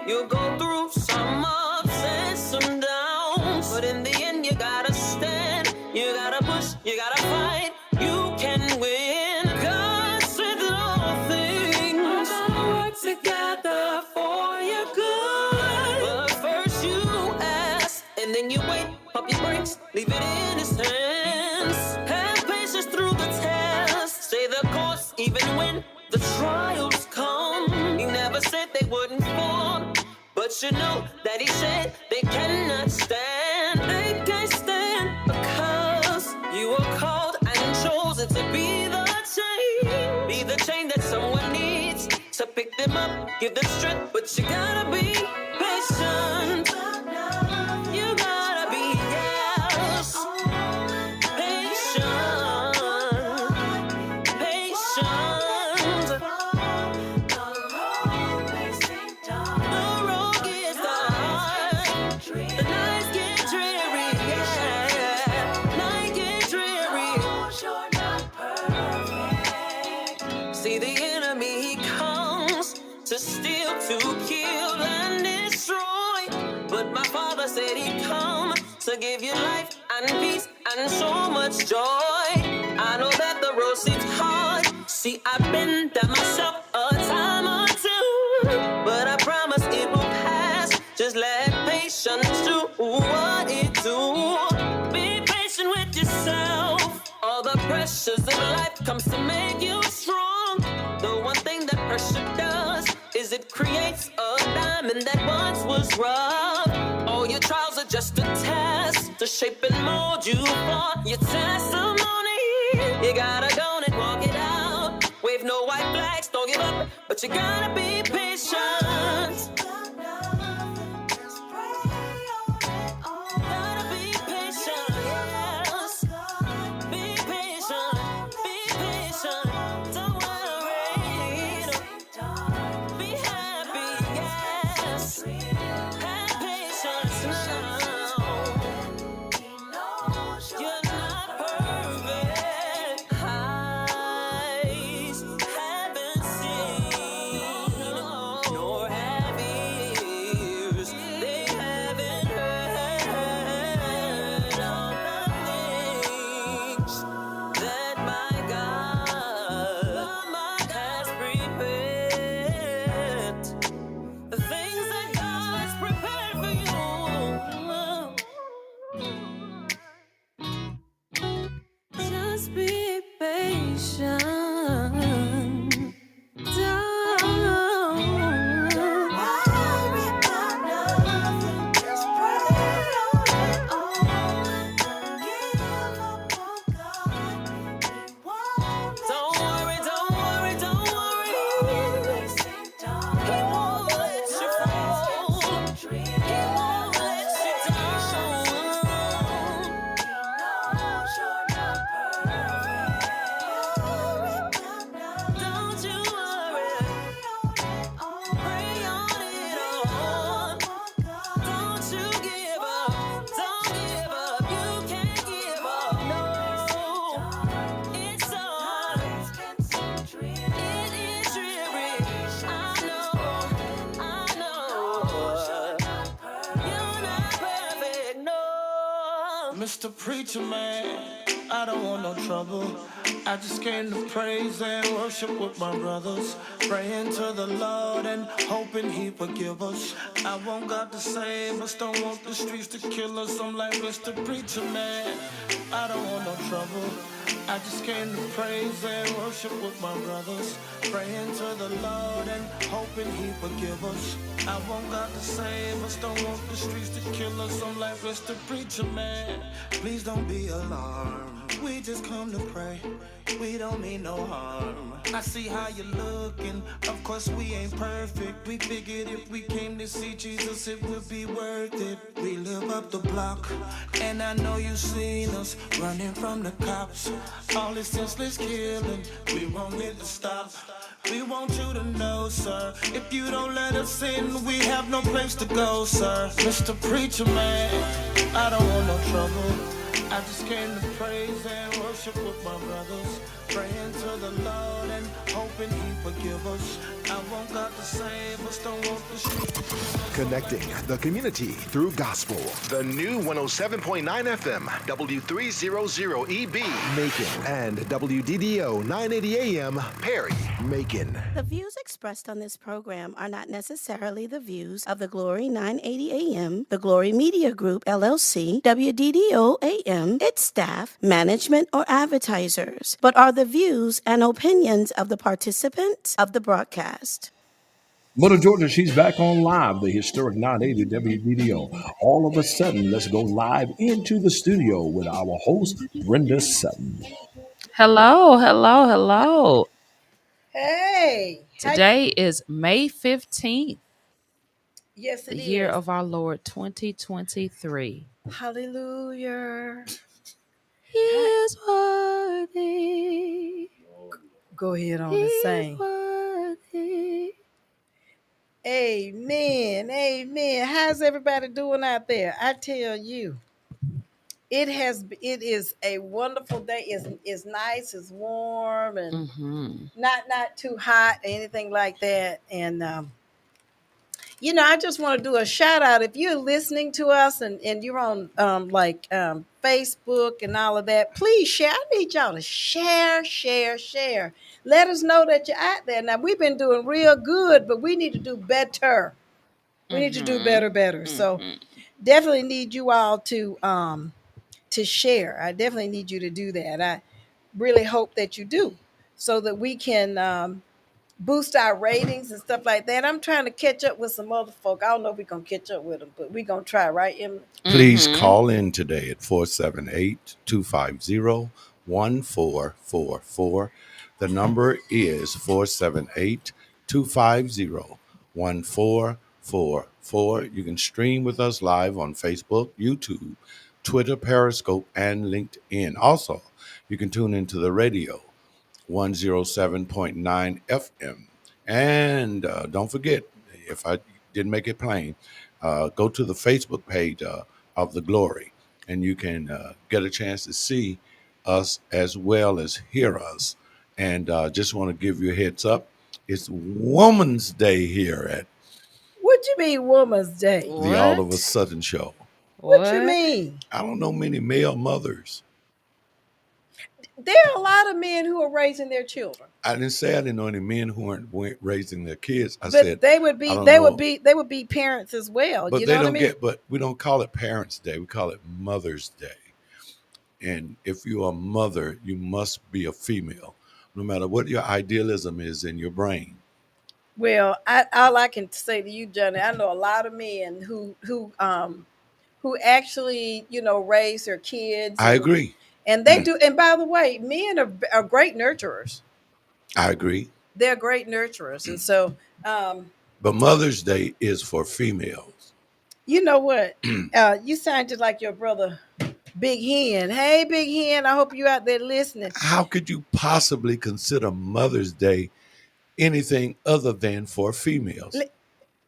You'll go through some ups and some downs, but in the end you gotta stand, you gotta push, you gotta fight, you can win. God said that all things are gonna work together for your good. But first you ask, and then you wait, pump your brakes, leave it in his hands. Have patience through the test, stay the course even when the trials come. He never said they wouldn't fall, but you know that he said they cannot stand. They can't stand because you were called and chosen to be the chain that someone needs to pick them up, give them strength. But you gotta be patient. You gotta be, yes, patient, patient. The road gets hard, the nights get dreary, yeah, night get dreary. See, the enemy, he comes to steal, to kill, and destroy. But my Father said he'd come to give you life and peace and so much joy. I know that the road seems hard. See, I've been there myself a time or two, but I promise it will pass. Just let patience do what it do. Be patient with yourself. All the pressures of life comes to make you strong. The one thing that pressure does is it creates a diamond that once was rough. All your trials are just a test to shape and mold you for your testimony. You gotta go and walk it out. Wave no white flags, don't give up, but you gotta be patient. Gotta be patient, yes. Be patient, be patient. Don't worry, be happy, yes. Have patience now. You're not perfect. Eyes haven't seen, nor have ears. They haven't heard all the things that my God has prepared. The things that God's prepared for you. Just be patient. Don't worry about nothing. Just pray on it all. Give up on God. He won't. Don't worry, don't worry, don't worry. He won't let you fall. He won't let you down. Don't you worry. Pray on it all. Don't you give up. Don't give up. You can't give up. No. It's hard. It is dreary. I know. You're not perfect. No. Mr. Preacher Man, I don't want no trouble. I just came to praise and worship with my brothers, praying to the Lord and hoping he forgive us. I want God to save us, don't want the streets to kill us. I'm like Mr. Preacher Man, I don't want no trouble. I just came to praise and worship with my brothers, praying to the Lord and hoping he forgive us. I want God to save us, don't want the streets to kill us. I'm like Mr. Preacher Man, please don't be alarmed. We just come to pray, we don't mean no harm. I see how you're looking, of course we ain't perfect. We figured if we came to see Jesus it would be worth it. We live up the block, and I know you've seen us running from the cops. All this senseless killing, we want it to stop. We want you to know, sir, if you don't let us in, we have no place to go, sir. Mr. Preacher Man, I don't want no trouble. I just came to praise and worship with my brothers, praying to the Lord and hoping he forgive us. I want God to save us, don't want the street. Connecting the community through gospel. The new 107.9 FM, W300EB, Macon, and WDDO 980 AM, Perry, Macon. The views expressed on this program are not necessarily the views of the Glory 980 AM, the Glory Media Group, LLC, WDDO AM, its staff, management, or advertisers, but are the views and opinions of the participants of the broadcast. Mother Georgia, she's back on live, the historic 980 WDDO. All of a sudden, let's go live into the studio with our host, Brenda Sutton. Hello, hello, hello. Hey. Today is May 15th, Yes, the it year is. of our Lord 2023. Hallelujah. He is worthy. Go ahead on He and is sing. worthy. Amen. Amen. How's everybody doing out there? I tell you, it is a wonderful day. It's nice, it's warm, and not too hot or anything like that. And I just want to do a shout out. If you're listening to us and you're on Facebook and all of that, please share. I need y'all to share. Let us know that you're out there. Now, we've been doing real good, but we need to do better. We need to do better. So definitely need you all to share. I definitely need you to do that. I really hope that you do so that we can boost our ratings and stuff like that. I'm trying to catch up with some other folk. I don't know if we're going to catch up with them, but we're going to try, right, Emily? Please call in today at 478-250-1444. The number is 478-250-1444. You can stream with us live on Facebook, YouTube, Twitter, Periscope, and LinkedIn. Also, you can tune into the radio, 107.9 FM. And don't forget, if I didn't make it plain, go to the Facebook page of the Glory, and you can get a chance to see us as well as hear us. And just want to give you a heads up. It's Woman's Day here at What you mean Woman's Day? the All of a Sudden show. What you mean? I don't know many male mothers. There are a lot of men who are raising their children. I didn't say I didn't know any men who weren't raising their kids. I But said they would be parents as well. But you they know don't what I mean? but we don't call it Parents' Day. We call it Mother's Day. And if you're a mother, you must be a female, no matter what your idealism is in your brain. Well, all I can say to you, Johnny, I know a lot of men who actually, raise their kids. I agree. And they do. And by the way, men are great nurturers. I agree. They're great nurturers. And so, but Mother's Day is for females. You know what? You sounded like your brother, Big Hen. Hey, Big Hen, I hope you out there listening. How could you possibly consider Mother's Day anything other than for females?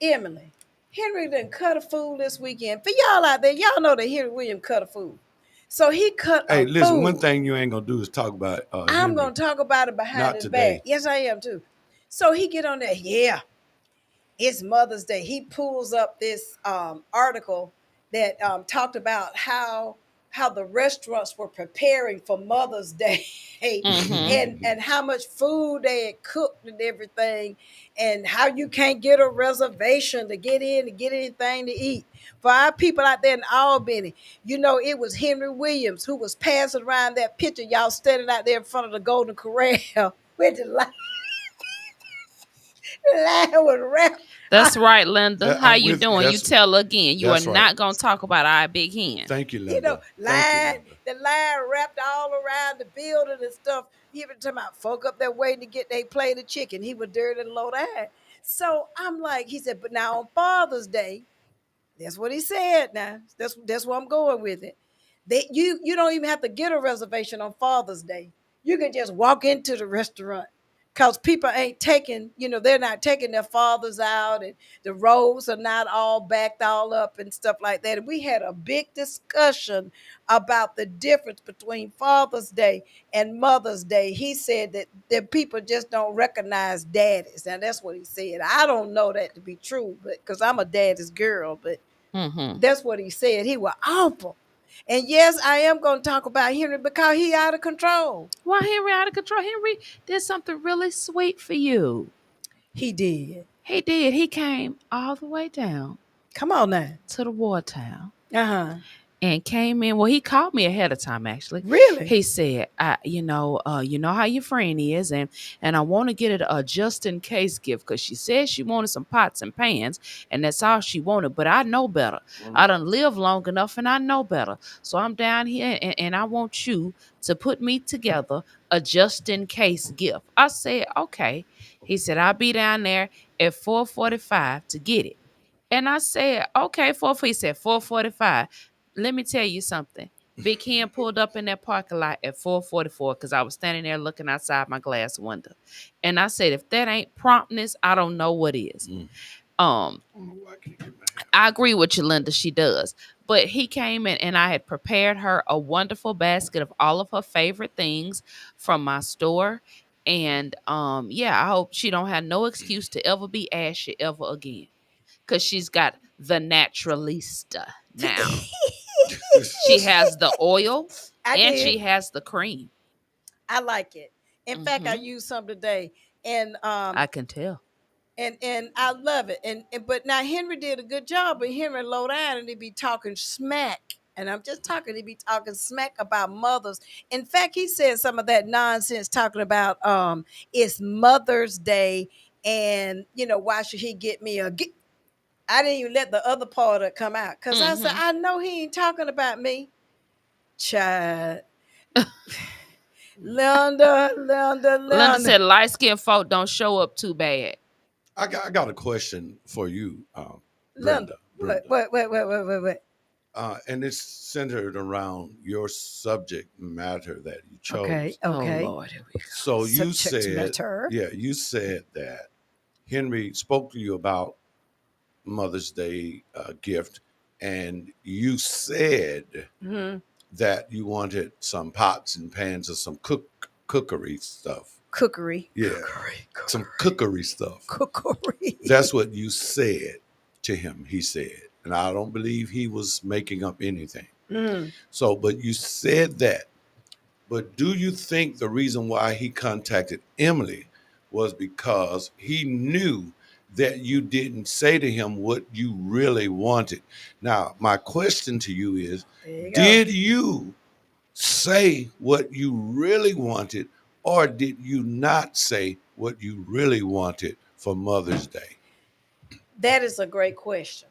Emily, Henry done cut a fool this weekend. For y'all out there, y'all know that Henry Williams cut a fool. So he cut a listen, fool. one thing you ain't going to do is talk about I'm going to talk about it behind his back. Yes, I am too. So he get on there, yeah, it's Mother's Day. He pulls up this article that talked about how the restaurants were preparing for Mother's Day and how much food they had cooked and everything, and how you can't get a reservation to get in to get anything to eat. For our people out there in Albany, it was Henry Williams who was passing around that picture, y'all standing out there in front of the Golden Corral with the line. That's right, Linda. How you doing? You tell again. You are right. not going to talk about our Big Hen. Thank you, Linda. The line wrapped all around the building and stuff. He even talking about folk up there waiting to get they plate of chicken. He was dirty and low down. So I'm like, he said, but now on Father's Day, that's what he said. Now that's where I'm going with it. You don't even have to get a reservation on Father's Day. You can just walk into the restaurant because people ain't taking, they're not taking their fathers out, and the roads are not all backed all up and stuff like that. And we had a big discussion about the difference between Father's Day and Mother's Day. He said that people just don't recognize daddies. Now, that's what he said. I don't know that to be true, but because I'm a daddy's girl, but that's what he said. He was awful. And yes, I am going to talk about Henry because he out of control. Why Henry out of control? Henry did something really sweet for you. He did. He did. He came all the way down. Come on now. To the war town. Uh-huh. And came in. Well, he called me ahead of time, actually. Really? He said, you know how your friend is, and I want to get it a just in case gift, because she said she wanted some pots and pans, and that's all she wanted. But I know better. I done lived long enough, and I know better. So I'm down here, and I want you to put me together a just in case gift. I said, okay. He said, I'll be down there at 4:45 to get it. And I said, okay, he said 4:45. Let me tell you something. Big Hen pulled up in that parking lot at 4:44 because I was standing there looking outside my glass window. And I said, if that ain't promptness, I don't know what is. I agree with you, Linda. She does. But he came in and I had prepared her a wonderful basket of all of her favorite things from my store. And I hope she don't have no excuse to ever be ashy ever again. Because she's got the Naturalista now. She has the oil she has the cream. I like it. In fact, I used some today, and I can tell. And I love it. And but now Henry did a good job, but Henry low down and he be talking smack. And I'm just talking, he be talking smack about mothers. In fact, he said some of that nonsense talking about it's Mother's Day, and why should he get me a gift? I didn't even let the other part of it come out because I said, I know he ain't talking about me. Child. Linda said light-skinned folk don't show up too bad. I got a question for you, Brenda. Wait. And it's centered around your subject matter that you chose. Okay. Oh, Lord. So you said that Henry spoke to you about Mother's Day gift, and you said that you wanted some pots and pans or some cookery stuff. Cookery. Yeah. Cookery. Some cookery stuff. Cookery. That's what you said to him, he said. And I don't believe he was making up anything. So, but you said that. But do you think the reason why he contacted Emily was because he knew that you didn't say to him what you really wanted? Now, my question to you is, did you say what you really wanted, or did you not say what you really wanted for Mother's Day? That is a great question.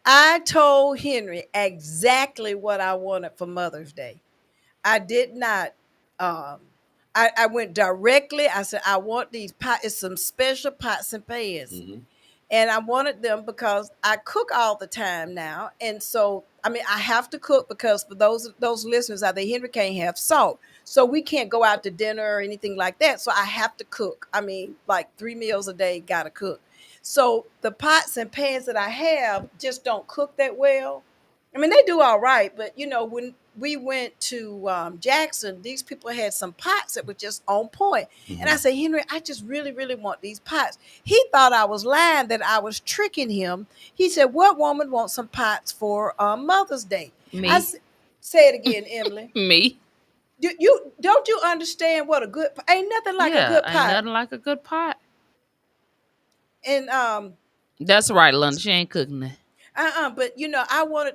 I told Henry exactly what I wanted for Mother's Day. I did not. I went directly. I said, I want these pots. It's some special pots and pans. And I wanted them because I cook all the time now. And so, I mean, I have to cook because for those listeners out there, Henry can't have salt. So we can't go out to dinner or anything like that. So I have to cook. I mean, like 3 meals a day, got to cook. So the pots and pans that I have just don't cook that well. I mean, they do all right. But, when we went to Jackson, these people had some pots that were just on point. And I said, Henry, I just really, really want these pots. He thought I was lying, that I was tricking him. He said, what woman wants some pots for Mother's Day? Me. Say it again, Emily. Me. Don't you understand what a good pot? Ain't nothing like a good pot. Ain't nothing like a good pot. And that's right, Linda. She ain't cooking that. But I wanted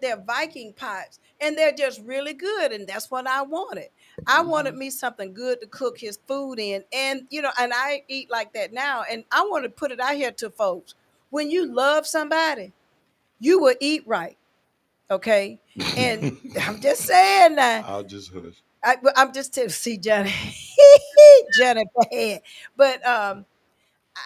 they're Viking pots, and they're just really good, and that's what I wanted. I wanted me something good to cook his food in, and and I eat like that now, and I want to put it out here to folks. When you love somebody, you will eat right, okay? And I'm just saying that. I'll just hush. I'm just telling. See, Johnny, Johnny bad, but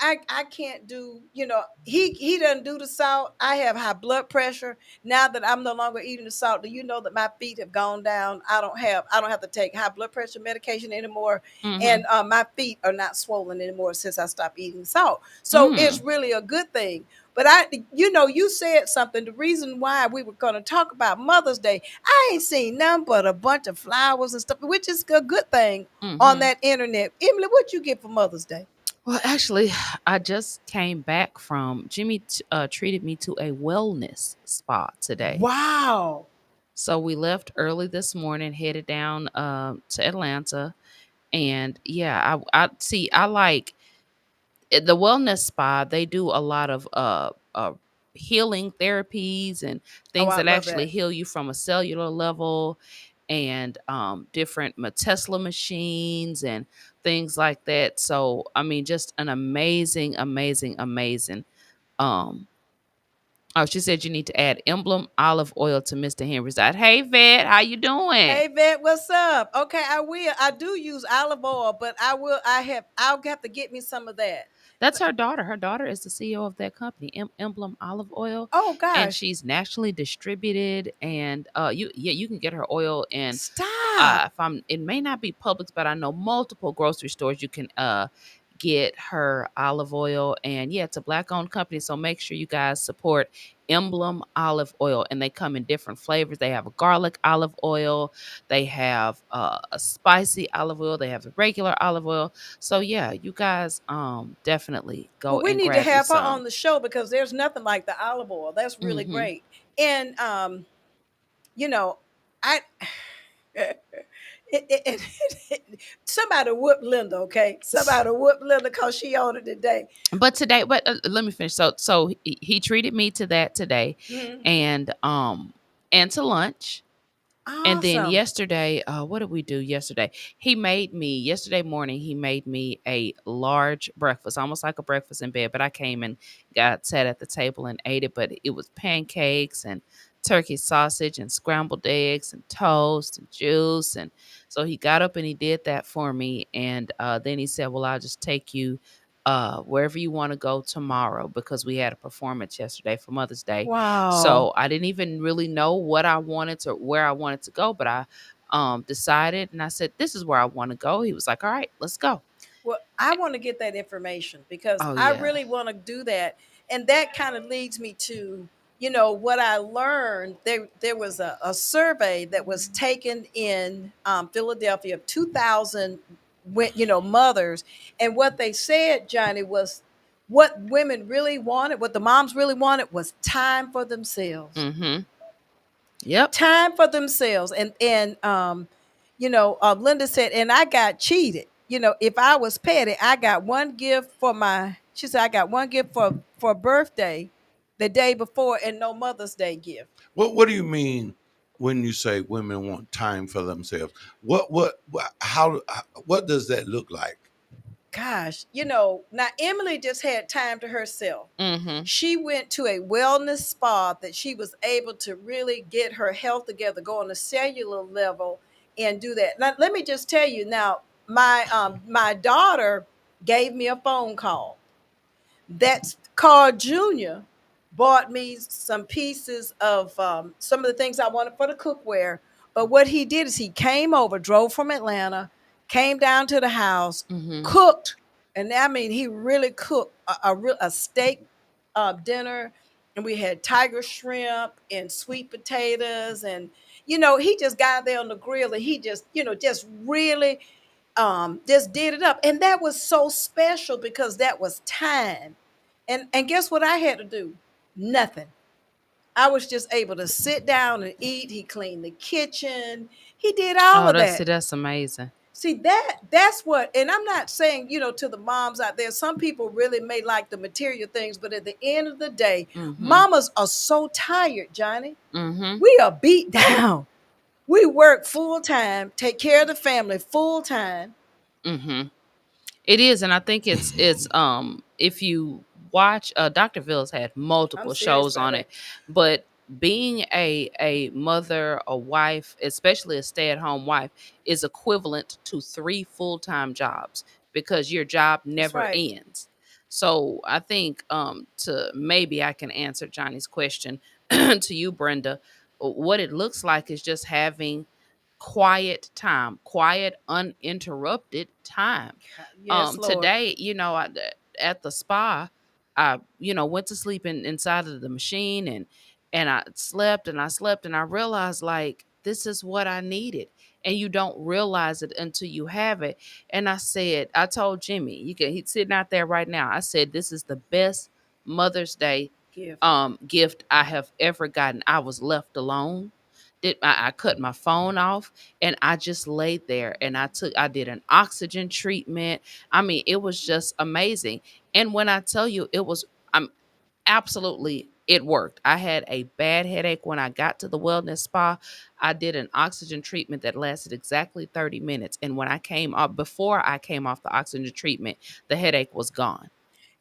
I can't do, he doesn't do the salt. I have high blood pressure. Now that I'm no longer eating the salt, do you know that my feet have gone down? I don't have to take high blood pressure medication anymore. And my feet are not swollen anymore since I stopped eating salt. So it's really a good thing. But you said something. The reason why we were going to talk about Mother's Day, I ain't seen nothing but a bunch of flowers and stuff, which is a good thing on that internet. Emily, what you get for Mother's Day? Well, actually, I just came back from Jimmy treated me to a wellness spa today. Wow. So we left early this morning, headed down to Atlanta, and yeah, I see. I like the wellness spa. They do a lot of healing therapies and Oh, things I that love actually that. heal you from a cellular level, and different Tesla machines and things like that. So I mean, just an amazing, amazing, amazing. Um, oh, she said you need to add emblem olive oil to Mr. Henry's diet. Hey, Vet, how you doing? Hey, Vet, what's up? Okay, I will. I do use olive oil, but I'll have to get me some of that. That's her daughter. Her daughter is the CEO of that company, Emblem Olive Oil, Oh and gosh. she's nationally distributed. And you can get her oil in. Stop. It may not be Publix, but I know multiple grocery stores you can get her olive oil. And yeah, it's a Black-owned company, so make sure you guys support Emblem Olive Oil. And they come in different flavors. They have a garlic olive oil, they have a spicy olive oil, they have a regular olive oil. So yeah, you guys definitely Well, go we and need to grab you have her some. on the show because there's nothing like the olive oil. That's really Mm-hmm. great. And you know, I somebody whoop Linda, okay? Somebody whoop Linda because she on it today. But today, let me finish. So he treated me to that today, Mhm. and to lunch. And then Awesome. yesterday, what did we do yesterday? Yesterday morning, he made me a large breakfast, almost like a breakfast in bed. But I came and sat at the table and ate it. But it was pancakes and turkey sausage and scrambled eggs and toast and juice. And so he got up and he did that for me. And then he said, well, I'll just take you wherever you want to go tomorrow, because we had a performance yesterday for Mother's Day. Wow. So I didn't even really know what I wanted to where I wanted to go, but I decided, and I said, this is where I want to go. He was like, all right, let's go. Well, I want to get that information because Oh I yeah. really want to do that. And that kind of leads me to, what I learned. There was a survey that was taken in Philadelphia of 2,000, mothers. And what they said, Johnny, was what women really wanted, what the moms really wanted was time for themselves. Mm-hmm. Yep. Time for themselves. Linda said, and I got cheated. If I was petty, I got one gift she said, I got one gift for birthday the day before and no Mother's Day gift. What do you mean when you say women want time for themselves? What does that look like? Gosh, now Emily just had time to herself. Mm-hmm. She went to a wellness spa that she was able to really get her health together, go on a cellular level and do that. Now, let me just tell you now, my daughter gave me a phone call. That's Carl Jr. bought me some pieces of some of the things I wanted for the cookware. But what he did is he came over, drove from Atlanta, came down to the house, Mm-hmm. cooked, and I mean he really cooked a steak dinner, and we had tiger shrimp and sweet potatoes, and he just got there on the grill and he just really just did it up, and that was so special because that was time. And guess what I had to do? Nothing. I was just able to sit down and eat. He cleaned the kitchen. He did all Oh, of that. that's amazing. See, that's what, and I'm not saying, to the moms out there, some people really may like the material things, but at the end of the day, Mm-hmm. mamas are so tired, Johnny. Mm-hmm. We are beat down. We work full time, take care of the family full time. Mm-hmm. It is, and I think it's if you watch Dr. Ville's had I'm multiple serious shows about on it. it, but being a mother, a wife, especially a stay-at-home wife, is equivalent to 3 full-time jobs because your job That's never right. ends. So I think to maybe I can answer Johnny's question to you, Brenda. What it looks like is just having quiet time, quiet, uninterrupted time. Yes, Lord. Today, at the spa, I went to sleep inside of the machine, and I slept and I slept and I realized, like, this is what I needed. And you don't realize it until you have it. And I told Jimmy, he's sitting out there right now. I said, this is the best Mother's Day Gift. gift I have ever gotten. I was left alone. I cut my phone off and I just laid there and I did an oxygen treatment. I mean, it was just amazing. And when I tell you I'm absolutely, it worked. I had a bad headache when I got to the wellness spa. I did an oxygen treatment that lasted exactly 30 minutes. And when I came up, before I came off the oxygen treatment, the headache was gone.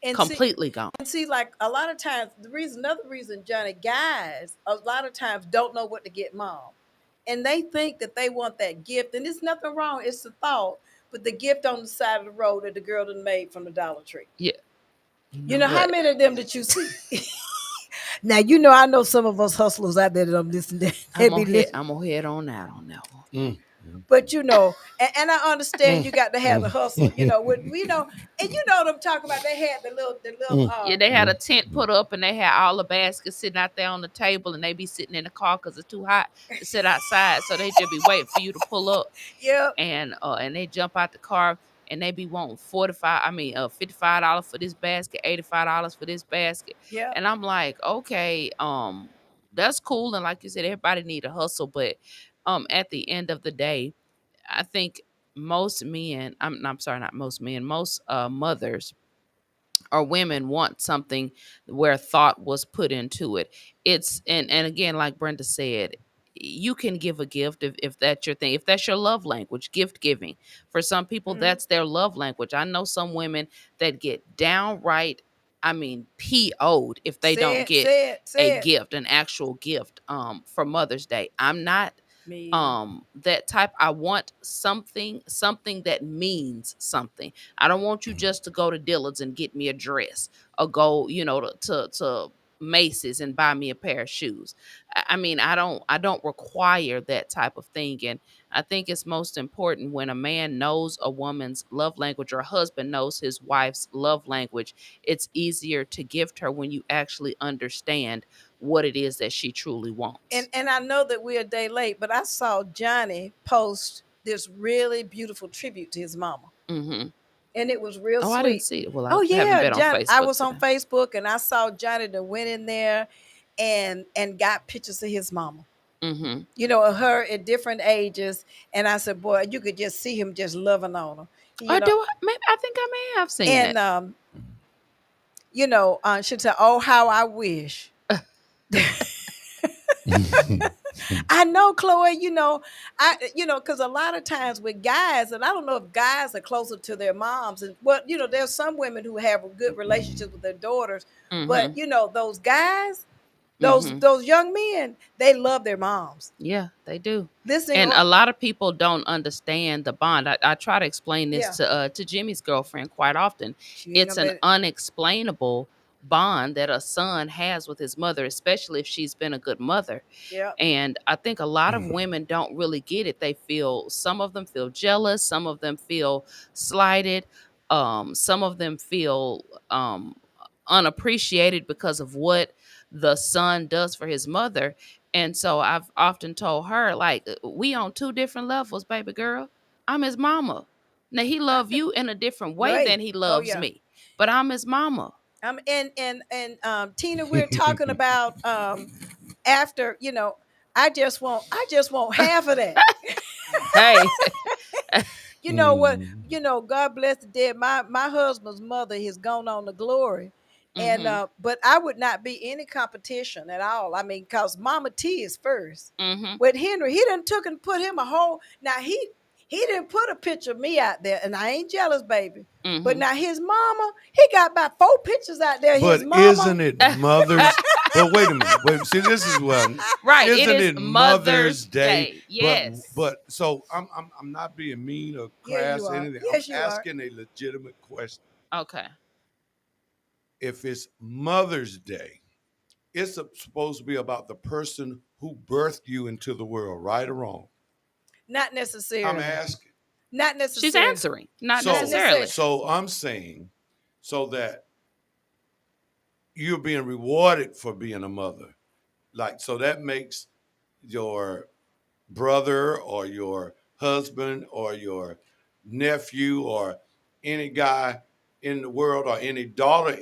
And Completely gone. see, like a lot of times, another reason, Johnny, guys, a lot of times don't know what to get mom. And they think that they want that gift. And there's nothing wrong. It's the thought. But the gift on the side of the road that the girl done made from the Dollar Tree. Yeah. You know how many of them that you see? Now, I know some of us hustlers out there that don't listen to I'm gonna head on out on that one. But and I understand you got to have the hustle, and what I'm talking about. They had the little yeah, they had a tent put up and they had all the baskets sitting out there on the table, and they be sitting in the car because it's too hot to sit outside, so they just be waiting for you to pull up. Yeah. And they jump out the car and they be wanting $55 for this basket, $85 for this basket. Yeah. And I'm like, okay, that's cool. And like you said, everybody need a hustle, but at the end of the day, I think most men, I'm sorry, not most men, most mothers or women want something where thought was put into it. It's and again, like Brenda said, you can give a gift if that's your thing, if that's your love language, gift giving. For some people, that's their love language. I know some women that get downright, I mean, PO'd if they don't get a gift, an actual gift for Mother's Day. I'm not that type. I want something that means something. I don't want you just to go to Dillard's and get me a dress, or go to Macy's and buy me a pair of shoes. I mean, I don't require that type of thing. And I think it's most important when a man knows a woman's love language, or a husband knows his wife's love language. It's easier to gift her when you actually understand what it is that she truly wants. And I know that we're a day late, but I saw Johnny post this really beautiful tribute to his mama. Mm-hmm. And it was real sweet. I didn't see it. Well, I haven't been on Facebook. I was on Facebook and I saw Johnny that went in there and got pictures of his mama. Mm-hmm. Her at different ages. And I said, boy, you could just see him just loving on her. Maybe I think I may have seen it. And she said, oh, how I wish. I know, Chloe, because a lot of times with guys, and I don't know if guys are closer to their moms, and there's some women who have a good relationship with their daughters, but those guys, those young men, they love their moms. Yeah, they do. A lot of people don't understand the bond. I try to explain this to Jimmy's girlfriend quite often. It's an unexplainable bond that a son has with his mother, especially if she's been a good mother. Yeah. And I think a lot of women don't really get it. Some of them feel jealous, some of them feel slighted, some of them feel unappreciated because of what the son does for his mother. And so I've often told her, like, we on two different levels, baby girl. I'm his mama. Now, he love you in a different way than he loves me, but I'm his mama. And Tina, we're talking about after, I just want half of that. Hey. You know what? God bless the dead. My husband's mother has gone on to glory. And but I would not be any competition at all. I mean, because Mama T is first. With Henry, he done took and put him a whole. Now he didn't put a picture of me out there, and I ain't jealous, baby. But now his mama, he got about 4 pictures out there. But his mama. Isn't it Mother's? But wait a minute. See, this is what. Right. Isn't it Mother's Day? Yes. But so I'm not being mean or crass or anything. Yes, I'm asking a legitimate question. Okay. if it's Mother's Day, it's supposed to be about the person who birthed you into the world, right or wrong? Not necessarily. I'm asking. Not necessarily. She's answering, not necessarily. So I'm saying, so that you're being rewarded for being a mother. Like, so that makes your brother or your husband or your nephew or any guy in the world or any daughter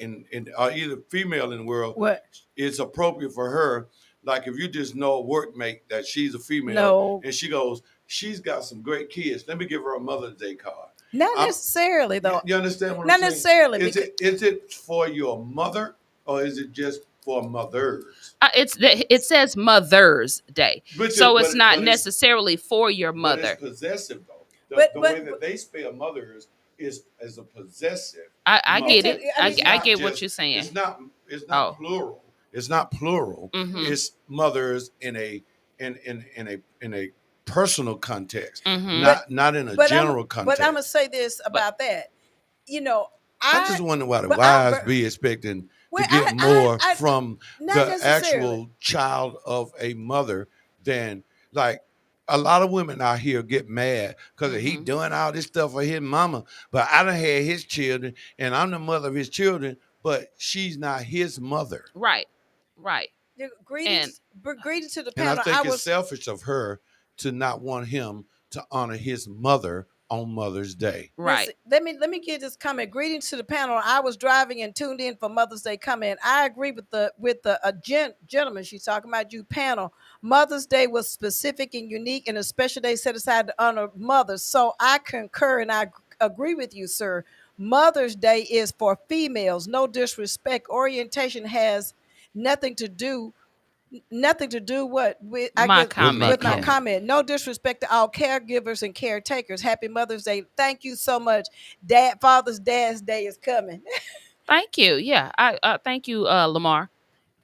or either female in the world, What? it's appropriate for her. Like if you just know a workmate that she's a female, No. and she goes, she's got some great kids, let me give her a Mother's Day card. Not necessarily, though. You understand what Not I'm saying? necessarily. Is it for your mother or is it just for mothers? It says Mother's Day, so it's not necessarily for your mother. But it's possessive though. The way that they spell mothers is as a possessive. I get it. I get just, what you're saying. It's not plural. It's not plural. Mm-hmm. It's mothers in a personal context, mm-hmm. not in a general context. But I'm gonna say this about that. You know, I just wonder why the wives be expecting to get more from the actual child of a mother than, like, a lot of women out here get mad because he doing all this stuff for his mama, but I done had his children and I'm the mother of his children, but she's not his mother. Right. Greetings to the And panel. I think it's selfish of her to not want him to honor his mother on Mother's Day. Right. Listen, let me get this comment. Greetings to the panel. I was driving and tuned in for Mother's Day comment. I agree with the gentleman. She's talking about you panel. Mother's Day was specific and unique and a special day set aside to honor mothers. So I concur and I agree with you, sir. Mother's Day is for females. No disrespect. Orientation has nothing to do with my comment. No disrespect to all caregivers and caretakers. Happy Mother's Day. Thank you so much. Dad's Day is coming. Thank you. Yeah. I thank you, Lamar.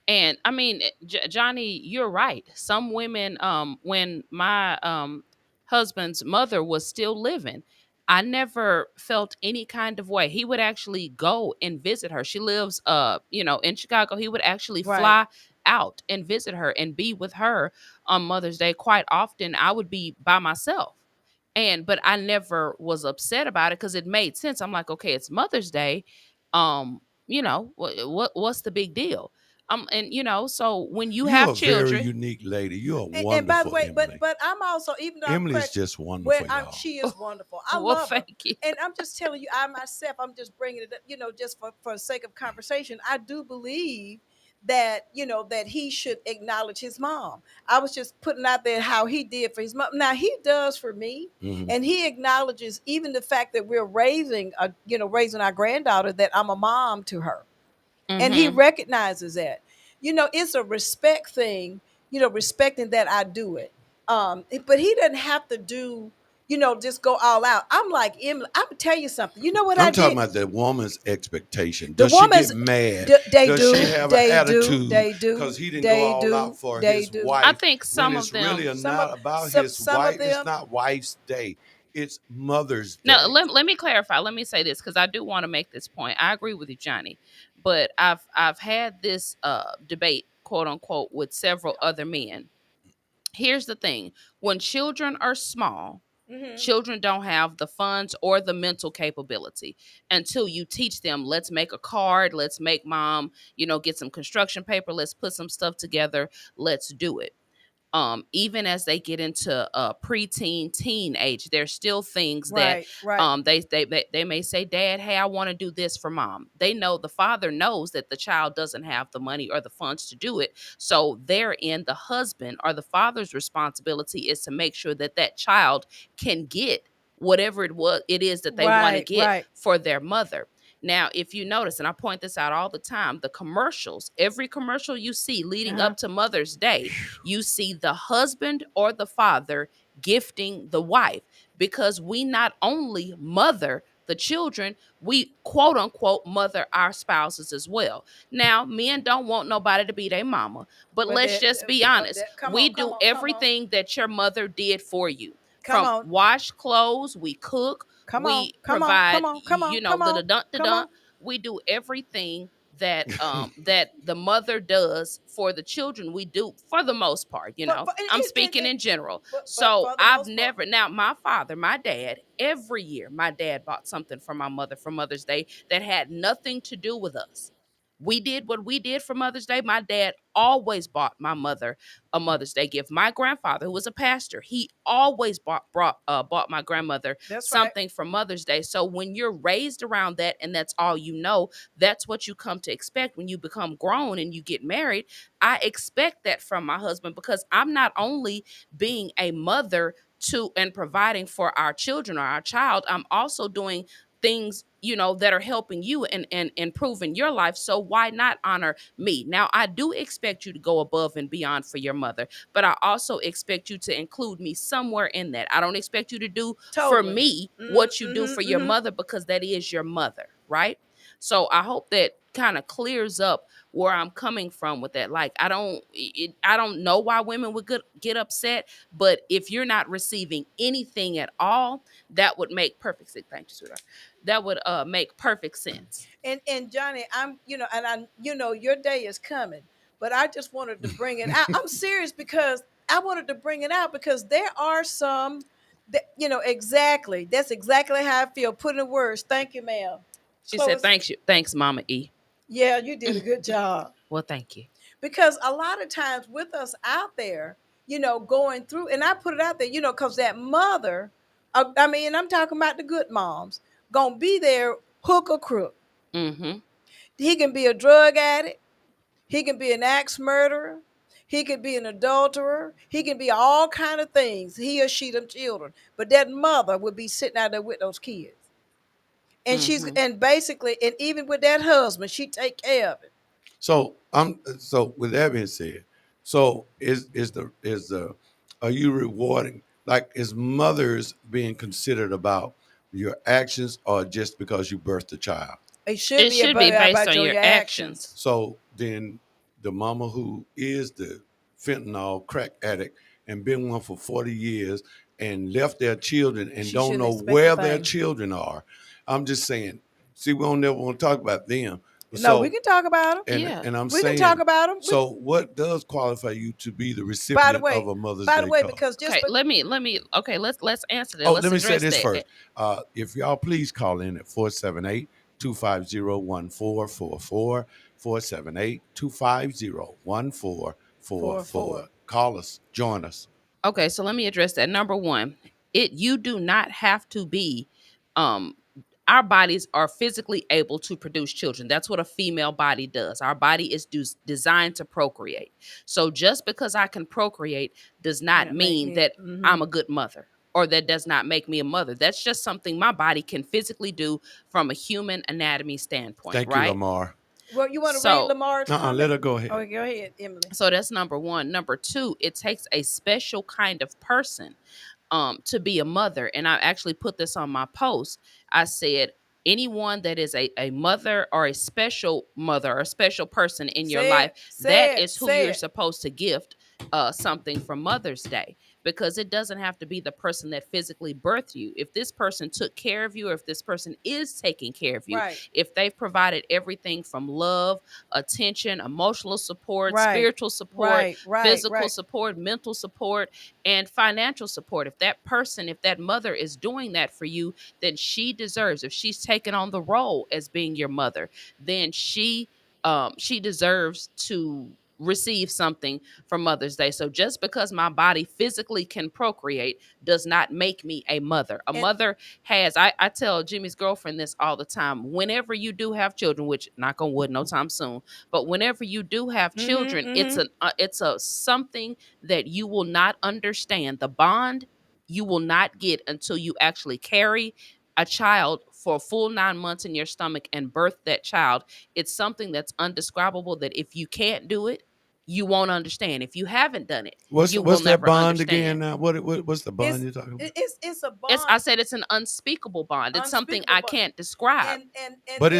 And I mean, Johnny, you're right. Some women, when my husband's mother was still living, I never felt any kind of way. He would actually go and visit her. She lives, in Chicago. He would actually fly out and visit her and be with her on Mother's Day. Quite often, I would be by myself, but I never was upset about it because it made sense. I'm like, okay, it's Mother's Day. What's the big deal? So when you're have children, a very unique lady. You're a wonderful. And by the way, Emily. but I'm also, even though Emily's just wonderful. She is wonderful. I love her. Thank you. And I'm just telling you, I myself, I'm just bringing it up, just for the sake of conversation. I do believe that that he should acknowledge his mom. I was just putting out there how he did for his mom. Now he does for me, and he acknowledges even the fact that we're raising our granddaughter, that I'm a mom to her. And he recognizes that. It's a respect thing, respecting that I do it. But he doesn't have to do, just go all out. I'm like, Emily, I'm gonna tell you something. You know what I did? I'm talking about the woman's expectation. Does she get mad? Does she have an attitude? They do. Because he didn't go all out for his wife. I think some of them. It's really not about his wife. It's not wife's day. It's Mother's Day. No, let me clarify. Let me say this, because I do want to make this point. I agree with you, Johnny, but I've had this debate, quote unquote, with several other men. Here's the thing: when children are small, children don't have the funds or the mental capability until you teach them. Let's make a card. Let's make mom, get some construction paper. Let's put some stuff together. Let's do it. Even as they get into preteen, teen age, there's still things that they may say, Dad, hey, I want to do this for mom. They know, the father knows that the child doesn't have the money or the funds to do it. So therein, the husband or the father's responsibility is to make sure that that child can get whatever it is that they want to get for their mother. Now, if you notice, and I point this out all the time, the commercials, every commercial you see leading up to Mother's Day, you see the husband or the father gifting the wife, because we not only mother the children, we quote unquote mother our spouses as well. Now, men don't want nobody to be their mama, but let's just be honest. We do everything that your mother did for you. From wash clothes, we cook, we provide, we do everything that that the mother does for the children, we do for the most part, I'm speaking in general. So I've never, now my dad, every year my dad bought something for my mother for Mother's Day that had nothing to do with us. We did what we did for Mother's Day. My dad always bought my mother a Mother's Day gift. My grandfather, who was a pastor, he always bought my grandmother something for Mother's Day. So when you're raised around that and that's all you know, that's what you come to expect when you become grown and you get married. I expect that from my husband, because I'm not only being a mother to and providing for our children or our child, I'm also doing things that are helping you and improving your life. So why not honor me? Now, I do expect you to go above and beyond for your mother, but I also expect you to include me somewhere in that. I don't expect you to do for me what you do for your mother, because that is your mother, right? So I hope that kind of clears up where I'm coming from with that. Like, I don't know why women would get upset, but if you're not receiving anything at all, that would make perfect sense. Thank you, sweetheart. That would make perfect sense. And Johnny, I'm and I your day is coming, but I just wanted to bring it out. I'm serious, because I wanted to bring it out because there are some that exactly. That's exactly how I feel. Put in words. Thank you, ma'am. She said, thanks, Mama E. Yeah, you did a good job. Well, thank you. Because a lot of times with us out there, going through, and I put it out there, because that mother, I mean, I'm talking about the good moms, gonna be there hook or crook. Mm-hmm. He can be a drug addict. He can be an axe murderer. He could be an adulterer. He can be all kind of things, he or she, them children. But that mother would be sitting out there with those kids. And and basically, and even with that husband, she take care of it. So with that being said, so are you rewarding, like, is mothers being considered about your actions or just because you birthed a child? It should be based on your actions. So then the mama who is the fentanyl crack addict and been one for 40 years and left their children and don't know where their children are. I'm just saying, see, we don't never want to talk about them. No, we can talk about them. And I'm we saying, can talk about them. So what does qualify you to be the recipient of a Mother's Day call? By the way, because just let's answer that. Let me say this first. If y'all please call in at 478-250-1444, 478-250-1444. Call us, join us. Okay, so let me address that. Number one, you do not have to be our bodies are physically able to produce children. That's what a female body does. Our body is designed to procreate. So just because I can procreate does not mean that I'm a good mother, or that does not make me a mother. That's just something my body can physically do from a human anatomy standpoint. Thank right? you, Lamar. Well, you want to read Lamar's comment? Let her go ahead. Oh, go ahead, Emily. So that's number one. Number two, it takes a special kind of person to be a mother. And I actually put this on my post. I said, anyone that is a mother or a special mother or a special person in your life, that is who you're supposed to gift something for Mother's Day. Because it doesn't have to be the person that physically birthed you. If this person took care of you, or if this person is taking care of you, if they've provided everything from love, attention, emotional support, spiritual support, physical support, mental support, and financial support. If that person, if that mother is doing that for you, then she deserves, if she's taken on the role as being your mother, then she deserves to receive something for Mother's Day. So just because my body physically can procreate does not make me a mother. Mother has, I tell Jimmy's girlfriend this all the time, whenever you do have children, which knock on wood, no time soon, but whenever you do have children, it's a something that you will not understand. The bond you will not get until you actually carry a child for a full 9 months in your stomach and birth that child. It's something that's undescribable, that if you can't do it, you won't understand. If you haven't done it, what's that bond understand. Again? Now, what's the bond you're talking about? It's a bond. I said it's an unspeakable bond. It's something I can't describe. But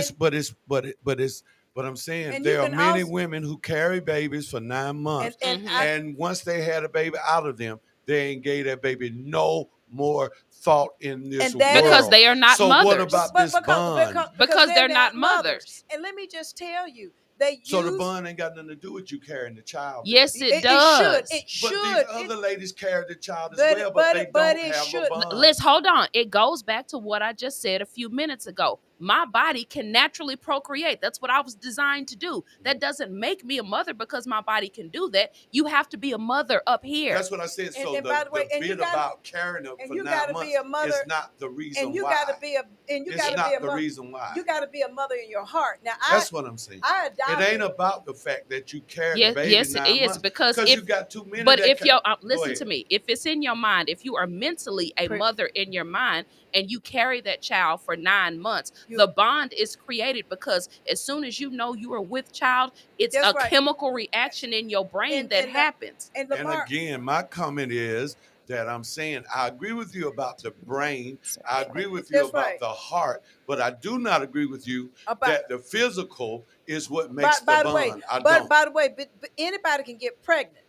I'm saying there are many women who carry babies for 9 months, and once they had a baby out of them, they ain't gave that baby no more thought in this And that world. Because they are not so what mothers. about this bond? Because they're not not mothers. And let me just tell you, they So use, the bond ain't got nothing to do with you carrying the child. Yes, then. it does. It should. But these other ladies carry the child as But- well, but- but they but don't it have should. a bond. Let's hold on. It goes back to what I just said a few minutes ago. My body can naturally procreate. That's what I was designed to do. That doesn't make me a mother because my body can do that. You have to be a mother up here. That's what I said. So And by the way, the and you bit gotta- about carrying them and for you 9 gotta months be a mother, is not the reason and you why. gotta be a, and you It's gotta not be a the mother. reason why. You gotta be a mother in your heart. Now, That's what I'm saying. I It adopted. ain't about the fact that you carry Yes, the baby yes, 9 it is months, because you if got too many. but that if ca- you're Go listen ahead. to me, if it's in your mind, if you are mentally a mother in your mind and you carry that child for 9 months, the bond is created because as soon as you know you are with child, it's That's a right. chemical reaction in your brain And- that and, happens. And And Lamar, again, my comment is that I'm saying I agree with you about the brain. I agree with you That's about right. the heart, but I do not agree with you About- that the physical is what makes by the the way, bond. I don't. by the way, but anybody can get pregnant.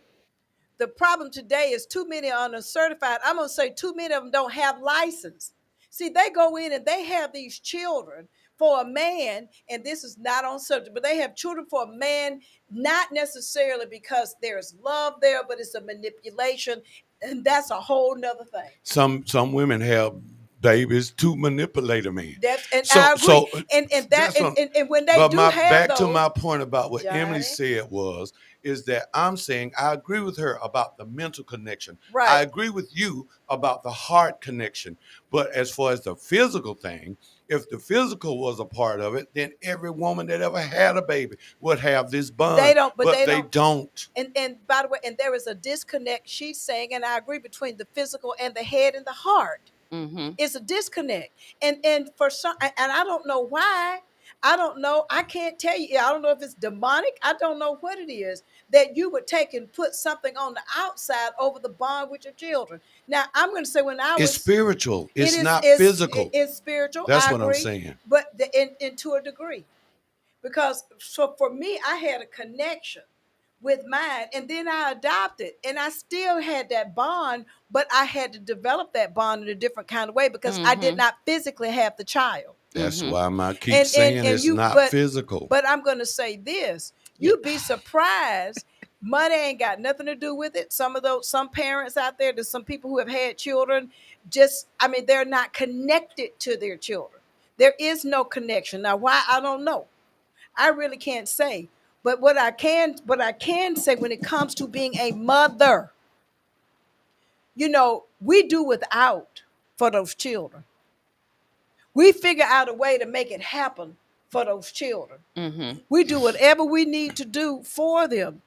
The problem today is too many are uncertified. I'm gonna say too many of them don't have license. See, they go in and they have these children for a man, and this is not on subject, but they have children for a man, not necessarily because there's love there, but it's a manipulation, and that's a whole nother thing. Some women have babies to manipulate a man. That's and So- I agree. so and that that's what- and when they but do my have back those, to my point about what Johnny. Emily said is that I'm saying I agree with her about the mental connection. Right. I agree with you about the heart connection. But as far as the physical thing, if the physical was a part of it, then every woman that ever had a baby would have this bond. They don't, but they don't. And by the way, and there is a disconnect, she's saying, and I agree, between the physical and the head and the heart. Mm-hmm. It's a disconnect. And for some, and I don't know why. I don't know. I can't tell you. I don't know if it's demonic. I don't know what it is that you would take and put something on the outside over the bond with your children. Now, I'm going to say when I was It's spiritual. It's it is- not it's- physical. It's spiritual. That's I what I'm agree, saying. But in to a degree, because so for me, I had a connection with mine, and then I adopted, and I still had that bond, but I had to develop that bond in a different kind of way because I did not physically have the child. That's Mhm. why I keep saying it's not but, physical. But I'm going to say this: you'd be surprised. Money ain't got nothing to do with it. Some parents out there, there's some people who have had children. They're not connected to their children. There is no connection. Now, why? I don't know. I really can't say. But what I can say when it comes to being a mother, we do without for those children. We figure out a way to make it happen for those children. Mm-hmm. We do whatever we need to do for them.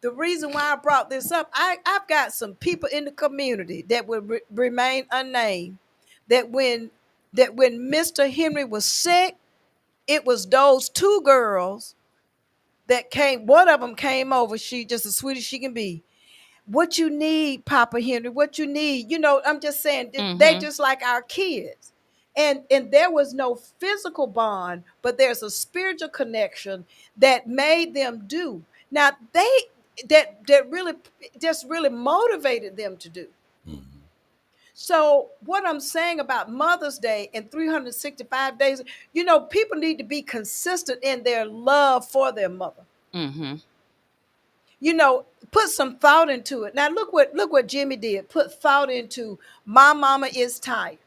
The reason why I brought this up, I've got some people in the community that will remain unnamed, that when Mr. Henry was sick, it was those two girls that came. One of them came over. She just as sweet as she can be. What you need, Papa Henry? What you need? I'm just saying, they just like our kids. And there was no physical bond, but there's a spiritual connection that made them do. Now that really motivated them to do. So what I'm saying about Mother's Day and 365 days, people need to be consistent in their love for their mother. Mm-hmm. Put some thought into it. Now look what Jimmy did. Put thought into, my mama is tired.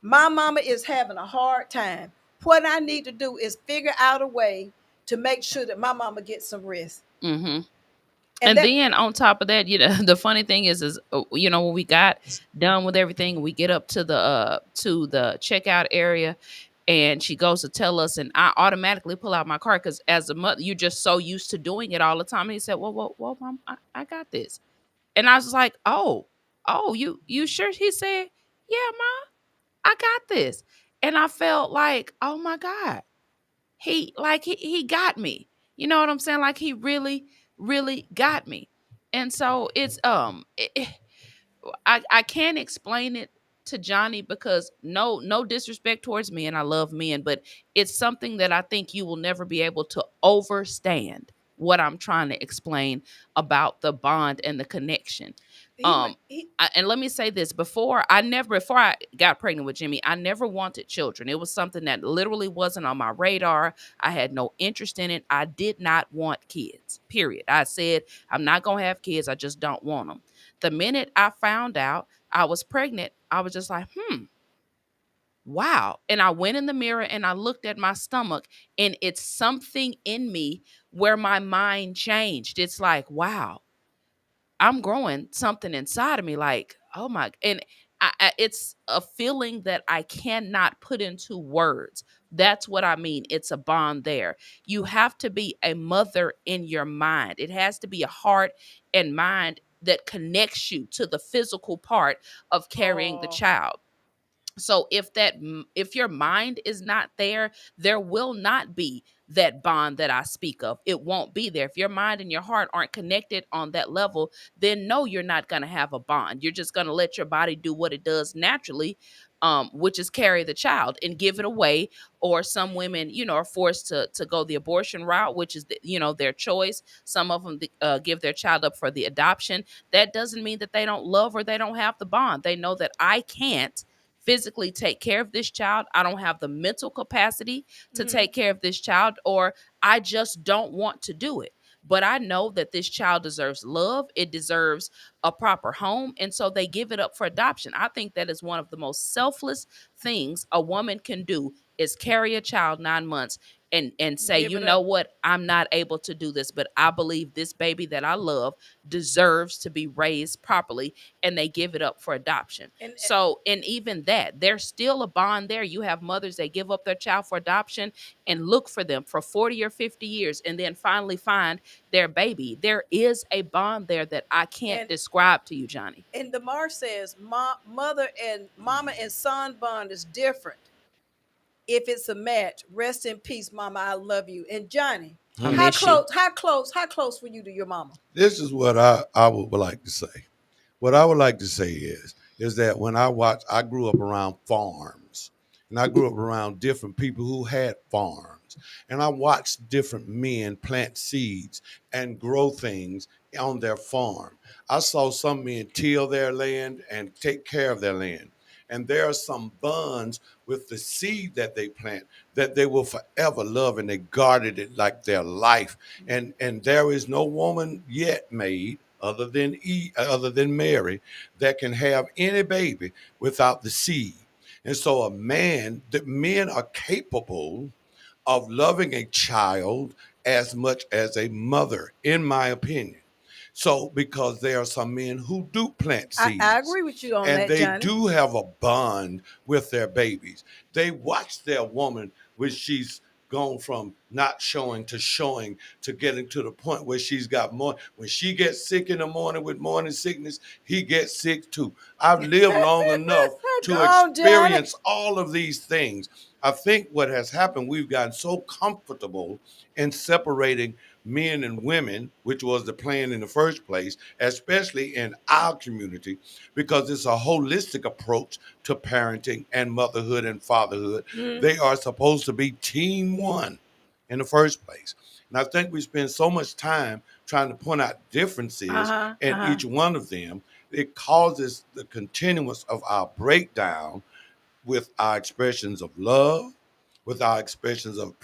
My mama is having a hard time. What I need to do is figure out a way to make sure that my mama gets some rest. Mm-hmm. And then on top of that, the funny thing is when we got done with everything, we get up to the checkout area, and she goes to tell us, and I automatically pull out my card because as a mother, you're just so used to doing it all the time. And he said, "Well, Mom, I got this," and I was like, "Oh, you sure?" He said, "Yeah, Mom, I got this," and I felt like, "Oh my God, he got me." You know what I'm saying? Like he really got me. And so it's I can't explain it to Johnny because no disrespect towards me, and I love men, but it's something that I think you will never be able to overstand what I'm trying to explain about the bond and the connection. And let me say this: before I got pregnant with Jimmy, I never wanted children. It was something that literally wasn't on my radar. I had no interest in it. I did not want kids. Period. I said I'm not gonna have kids. I just don't want them. The minute I found out I was pregnant, I was just like, wow. And I went in the mirror and I looked at my stomach, and it's something in me where my mind changed. It's like, wow, I'm growing something inside of me. Like, oh my, and it's a feeling that I cannot put into words. That's what I mean. It's a bond there. You have to be a mother in your mind. It has to be a heart and mind that connects you to the physical part of carrying the child. So if your mind is not there, there will not be that bond that I speak of. It won't be there. If your mind and your heart aren't connected on that level, then no, you're not going to have a bond. You're just going to let your body do what it does naturally, which is carry the child and give it away. Or some women, are forced to go the abortion route, which is their choice. Some of them give their child up for the adoption. That doesn't mean that they don't love or they don't have the bond. They know that I can't physically take care of this child. I don't have the mental capacity to take care of this child, or I just don't want to do it. But I know that this child deserves love. It deserves a proper home. And so they give it up for adoption. I think that is one of the most selfless things a woman can do, is carry a child 9 months and say, you know what, I'm not able to do this, but I believe this baby that I love deserves to be raised properly, and they give it up for adoption. And even that, there's still a bond there. You have mothers that give up their child for adoption and look for them for 40 or 50 years and then finally find their baby. There is a bond there that I can't describe to you, Johnny. And DeMar says mother and mama and son bond is different. If it's a match, rest in peace, mama. I love you. And Johnny, how close were you to your mama? This is what I would like to say. What I would like to say is that when I grew up around farms, and I grew up around different people who had farms, and I watched different men plant seeds and grow things on their farm. I saw some men till their land and take care of their land. And there are some bonds with the seed that they plant that they will forever love, and they guarded it like their life. And there is no woman yet made other than Mary that can have any baby without the seed. And so the men are capable of loving a child as much as a mother, in my opinion. So, because there are some men who do plant seeds. I agree with you on that, Johnny. And they do have a bond with their babies. They watch their woman when she's gone from not showing to getting to the point where she's got more. When she gets sick in the morning with morning sickness, he gets sick too. I've lived long enough to experience all of these things. I think what has happened, we've gotten so comfortable in separating men and women, which was the plan in the first place, especially in our community, because it's a holistic approach to parenting and motherhood and fatherhood. They are supposed to be team one in the first place. And I think we spend so much time trying to point out differences in each one of them. It causes the continuance of our breakdown with our expressions of love, with our expressions of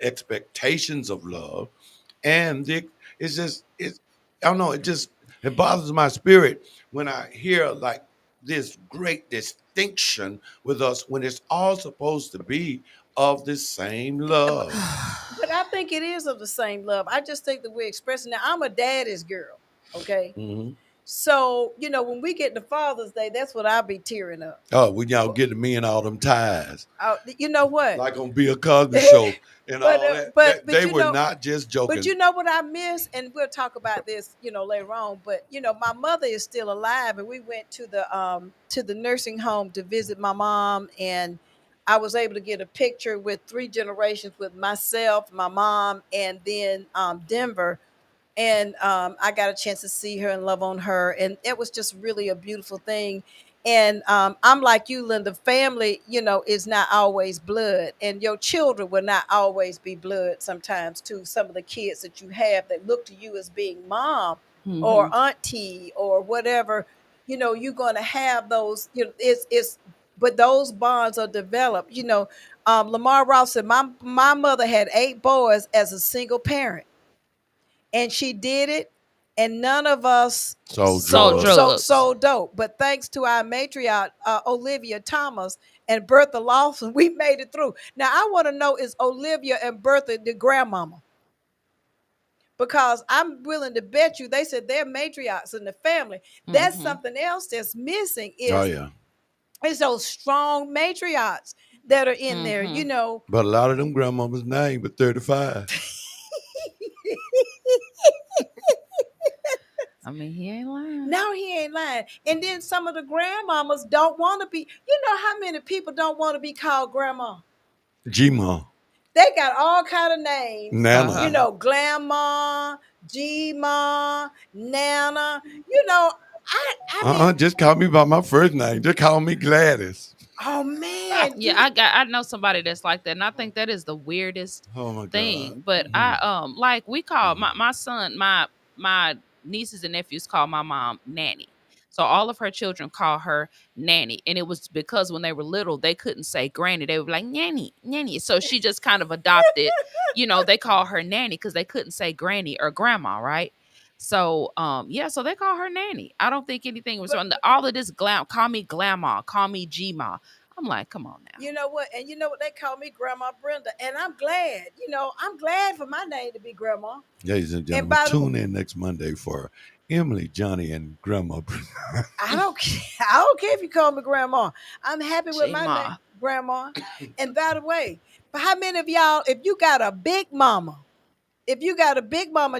expectations of love. And I don't know, it bothers my spirit when I hear like this great distinction with us when it's all supposed to be of the same love. But I think it is of the same love. I just think that we're expressing that. I'm a daddy's girl, okay? Mm-hmm. So, when we get to Father's Day, that's what I'll be tearing up. Oh, when y'all get to me and all them ties. You know what? Like on Bill Cosby show and all that. But they were not just joking. But you know what I miss? And we'll talk about this, later on. But, my mother is still alive. And we went to the nursing home to visit my mom. And I was able to get a picture with 3 generations with myself, my mom, and then Denver. And I got a chance to see her and love on her. And it was just really a beautiful thing. And I'm like you, Linda, family, is not always blood. And your children will not always be blood sometimes too. Some of the kids that you have that look to you as being mom or auntie or whatever, you're going to have those, but those bonds are developed. Lamar Ross said, my mother had 8 boys as a single parent, and she did it, and none of us Sold drugs. sold dope. But thanks to our matriarch, Olivia Thomas and Bertha Lawson, we made it through. Now, I want to know, is Olivia and Bertha the grandmama? Because I'm willing to bet you they said they're matriarchs in the family. That's something else that's missing is, it's those strong matriarchs that are in there, But a lot of them grandmamas now ain't but 35. I mean, he ain't lying. No, he ain't lying. And then some of the grandmamas don't want to be, how many people don't want to be called grandma? G-Ma. They got all kind of names. Nana. Grandma, G-Ma, Nana. I mean, Just call me by my first name. Just call me Gladys. Oh man. Yeah, I know somebody that's like that, and I think that is the weirdest thing. But I like we call my son, my nieces and nephews call my mom Nanny. So all of her children call her Nanny, and it was because when they were little they couldn't say Granny, they were like Nanny, Nanny. So she just kind of adopted, they call her Nanny because they couldn't say Granny or Grandma, right? So so they call her Nanny. I don't think anything was wrong. All of this call me Grandma, call me G-Ma. I'm like, come on now. You know what? And you know what? They call me Grandma Brenda. And I'm glad. I'm glad for my name to be Grandma. Ladies and gentlemen, tune in next Monday for Emily, Johnny, and Grandma Brenda. I don't care if you call me Grandma. I'm happy with my name, Grandma. And by the way, for how many of y'all, if you got a big mama,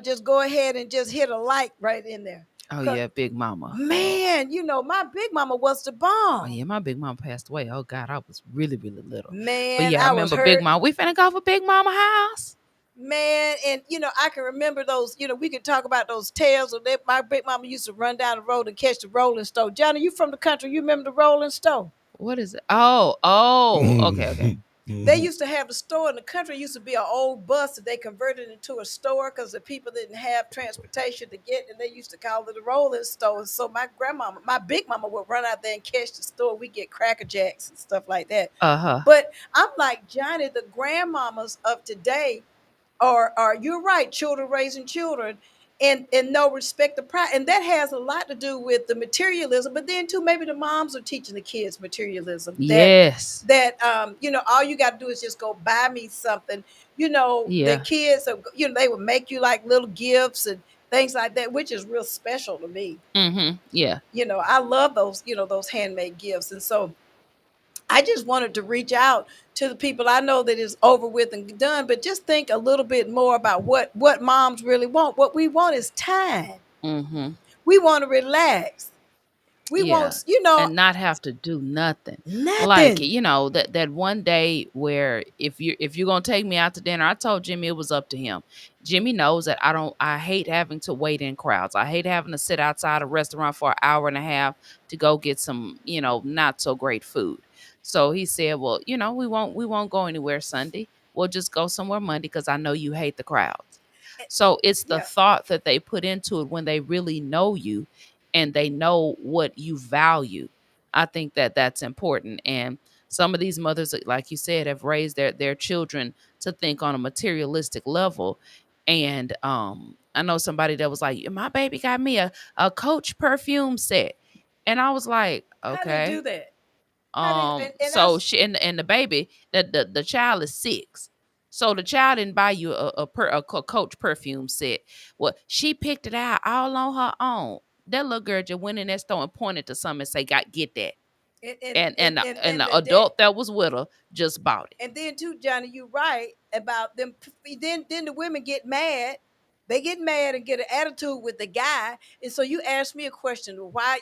just go ahead and just hit a like right in there. Oh yeah, Big Mama. Man, my Big Mama was the bomb. Oh yeah, my Big Mama passed away. Oh God, I was really, really little. Man, but yeah, I remember Big Mama. We finna go for Big Mama house. Man, and I can remember those. We could talk about those tales of that. My Big Mama used to run down the road and catch the rolling stone. Johnny, you from the country? You remember the rolling stone? What is it? Oh, okay. They used to have the store in the country. It used to be an old bus that they converted into a store because the people didn't have transportation to get, and they used to call it a rolling stone. So my Big Mama would run out there and catch the store. We get Cracker Jacks and stuff like that. But I'm like, Johnny, the grandmamas of today are you're right, children raising children. And no respect of pride. And that has a lot to do with the materialism. But then, too, maybe the moms are teaching the kids materialism. Yes. That all you got to do is just go buy me something. The kids, they would make you like little gifts and things like that, which is real special to me. Yeah. I love those, those handmade gifts. And so I just wanted to reach out to the people. I know that it's over with and done, but just think a little bit more about what moms really want. What we want is time. We want to relax. We want, and not have to do nothing. Like, that one day where if you're going to take me out to dinner, I told Jimmy it was up to him. Jimmy knows that I hate having to wait in crowds. I hate having to sit outside a restaurant for an hour and a half to go get some, not so great food. So he said, well, we won't go anywhere Sunday. We'll just go somewhere Monday because I know you hate the crowds. So it's the thought that they put into it when they really know you and they know what you value. I think that that's important. And some of these mothers, like you said, have raised their children to think on a materialistic level. And I know somebody that was like, my baby got me a Coach perfume set. And I was like, okay. How do you do that? So she and the baby, the child is 6. So the child didn't buy you a Coach perfume set. Well, she picked it out all on her own. That little girl just went in that store and pointed to something and say, get that. And the adult that was with her just bought it. And then too, Johnny, you're right about them. Then the women get mad. They get mad and get an attitude with the guy. And so you asked me a question, why,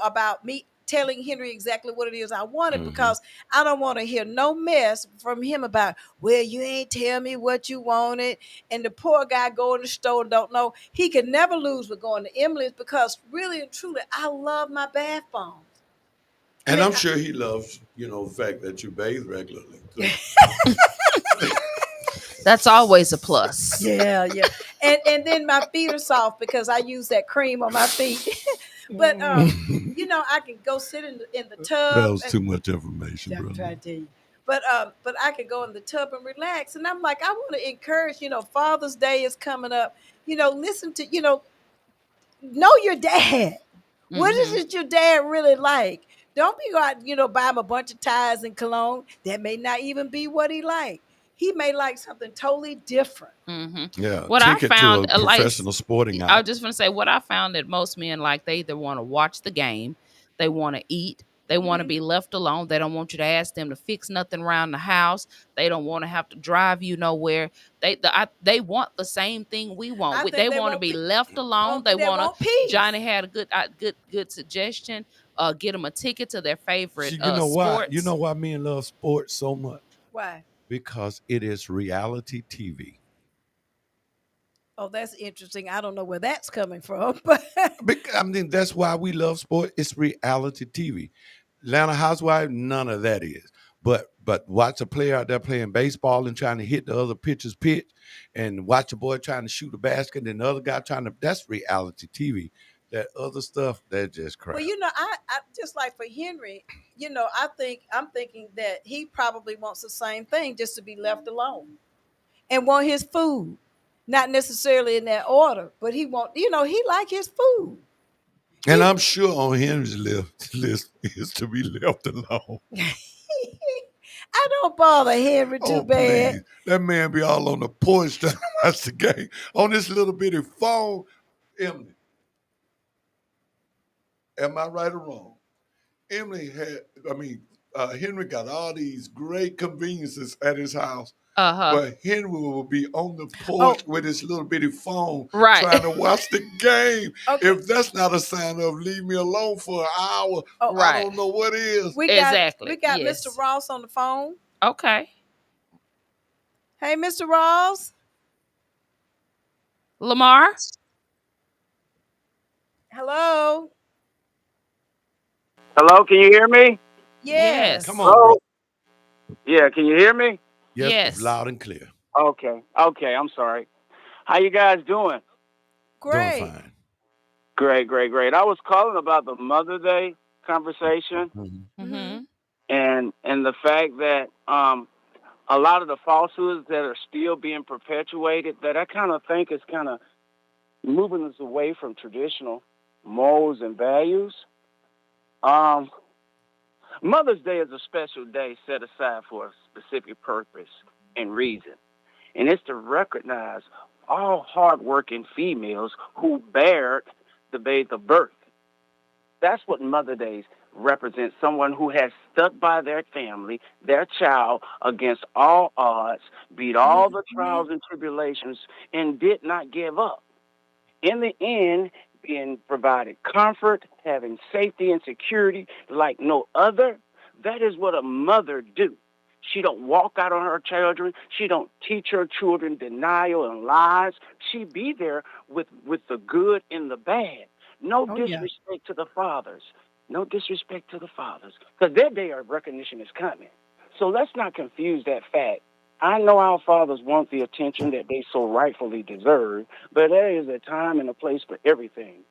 about me telling Henry exactly what it is I wanted, because I don't want to hear no mess from him about, well, you ain't tell me what you wanted. And the poor guy go in the store and don't know. He could never lose with going to Emily's, because really and truly, I love my bath bombs. And I'm sure he loves, the fact that you bathe regularly. That's always a plus. Yeah. and then my feet are soft because I use that cream on my feet. But you know, I can go sit in the tub. That was too much information, I'm brother. trying to tell you. But I could go in the tub and relax. And I'm like, I want to encourage, you know, Father's Day is coming up. You know, listen to, you know your dad. What is it your dad really like? Don't be out, you know, buy him a bunch of ties and cologne. That may not even be what he like. He may like something totally different. Yeah, What take I it found, to a professional sporting I was outlet. just going to say, what I found that most men like, they either want to watch the game, they want to eat, they want to be left alone. They don't want you to ask them to fix nothing around the house. They don't want to have to drive you nowhere. They want the same thing we want. I think They they want to want be pe- left alone. They They want want to. peace. Johnny had a good suggestion. Get them a ticket to their favorite See, you know why? sports. You know why men love sports so much? Why? Because it is reality TV. Oh, that's interesting. I don't know where that's coming from, but I mean, that's why we love sport. It's reality TV. Atlanta Housewives, none of that is. But watch a player out there playing baseball and trying to hit the other pitcher's pitch, and watch a boy trying to shoot a basket and the other guy trying to. That's reality TV. That other stuff, that's just crap. well, you know, I just like for Henry, you know, I'm thinking that he probably wants the same thing, just to be left alone and want his food. Not necessarily in that order, but he want, you know, he like his food. And I'm sure on Henry's list is to be left alone. I don't bother Henry too bad. Please. That man be all on the porch trying to watch the game on this little bitty phone. Emily, am I right or wrong? Henry got all these great conveniences at his house. But Henry will be on the porch with his little bitty phone trying to watch the game. Okay. If that's not a sign of leave me alone for an hour, I don't know what is. We got Mr. Ross on the phone. Okay. Hey, Mr. Ross. Lamar? Hello. Hello, can you hear me? Yes. Come on, bro. Yeah, can you hear me? Yes, loud and clear. Okay, I'm sorry. How you guys doing? Great. Doing fine. Great. I was calling about the Mother's Day conversation and the fact that a lot of the falsehoods that are still being perpetuated, that I kind of think is kind of moving us away from traditional morals and values. Mother's Day is a special day set aside for a specific purpose and reason. And it's to recognize all hardworking females who bared the babe of birth. That's what Mother's Day represents, someone who has stuck by their family, their child, against all odds, beat all the trials and tribulations, and did not give up. In the end, being provided comfort, having safety and security like no other. That is what a mother do. She don't walk out on her children. She don't teach her children denial and lies. She be there with the good and the bad. No disrespect to the fathers. No disrespect to the fathers. Because their day of recognition is coming. So let's not confuse that fact. I know our fathers want the attention that they so rightfully deserve, but there is a time and a place for everything.